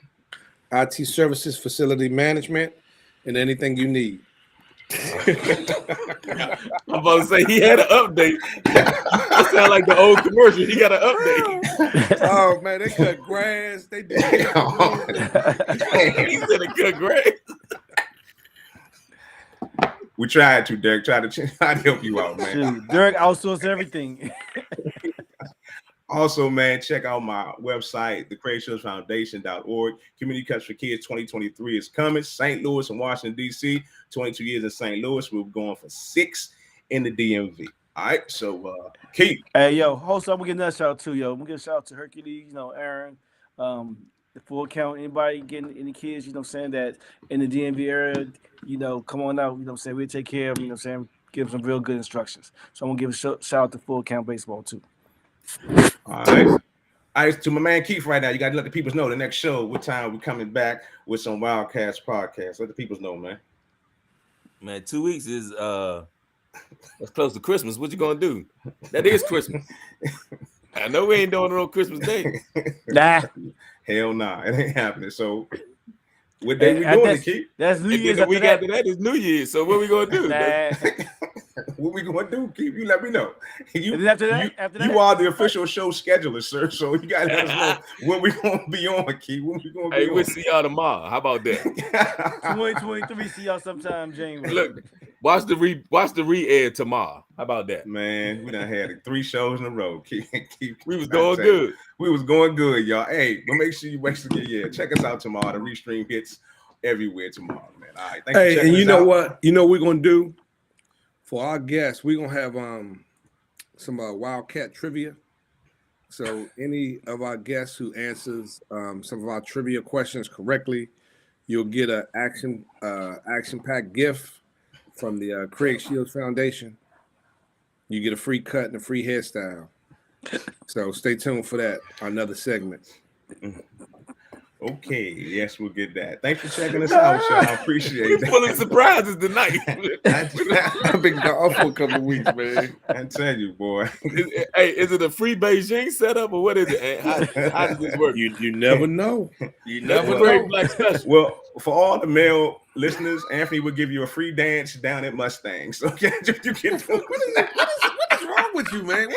IT services, facility management, and anything you need. I'm about to say he had an update. That sound like the old commercial. He got an update. Oh man, they cut grass. They did. He said they cut grass. We tried to, Derek. Tried to help you out, man. Dude, Derek outsourced everything. Also, man, check out my website, thecreationfoundation.org. Community Cuts for Kids 2023 is coming. St. Louis and Washington, D.C. 22 years in St. Louis. We're going for 6 in the DMV. All right, so Keith. Hey, yo, host, I'm going to get another shout out too, yo. I'm going to give a shout out to Hercules, Aaron, the full count, anybody getting any kids, saying that in the DMV area, come on out, saying we'll take care of them, saying give them some real good instructions. So I'm going to give a shout out to Full Count Baseball too. All right, to my man Keith right now, you got to let the people know the next show, what time we're coming back with some Wildcats podcast. Let the people know, man. Man, 2 weeks is that's close to Christmas. What you gonna do? That is Christmas. I know we ain't doing it on Christmas Day. Nah. Hell nah, it ain't happening. So what day we doing it, Keith? That's New Year's. The week after that is New Year's. So what we gonna do? Nah. What we gonna do, Keith? You let me know. You, And after that, you are the official show scheduler, sir. So you gotta let us know when we gonna be on, Keith. When we gonna be Hey, on. we'll see y'all tomorrow. How about that? 2023, see y'all sometime, January. Look, watch the re-air tomorrow. How about that? Man, we done had 3 shows in a row. Keith, we was doing good. We was going good, y'all. Hey, but make sure you check us out tomorrow. The Restream hits everywhere tomorrow, man. All right, thanks for Hey, checking and you us know out. what? You know what we're gonna do for our guests? We're gonna have some Wildcat trivia. So any of our guests who answers some of our trivia questions correctly, you'll get an action-packed gift from the Craig Shields Foundation. You get a free cut and a free hairstyle. So stay tuned for that. Another segment. Okay, yes, we'll get that. Thanks for checking us out, y'all. Appreciate that. Full of surprises tonight. I've been gone for a couple of weeks, man. I tell you, boy. Is it a free Beijing setup or what is it? How does this work? You never know. You never know. Black special. Well, for all the male listeners, Anthony will give you a free dance down at Mustangs. Okay, you can. What is wrong with you, man?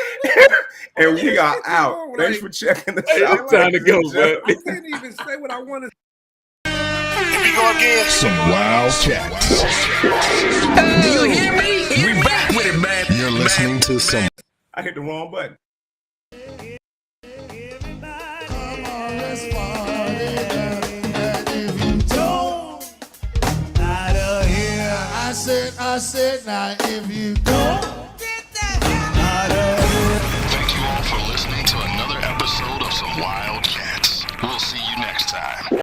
And we are out. Thanks for checking us out. It's time to go, man. I can't even say what I want to. Here we go again. Some wild cats. Hey, you hear me? We back with it, man. You're listening to some. I hit the wrong button. I said, now if you don't get that out of here. Thank you all for listening to another episode of Some Wild Cats. We'll see you next time.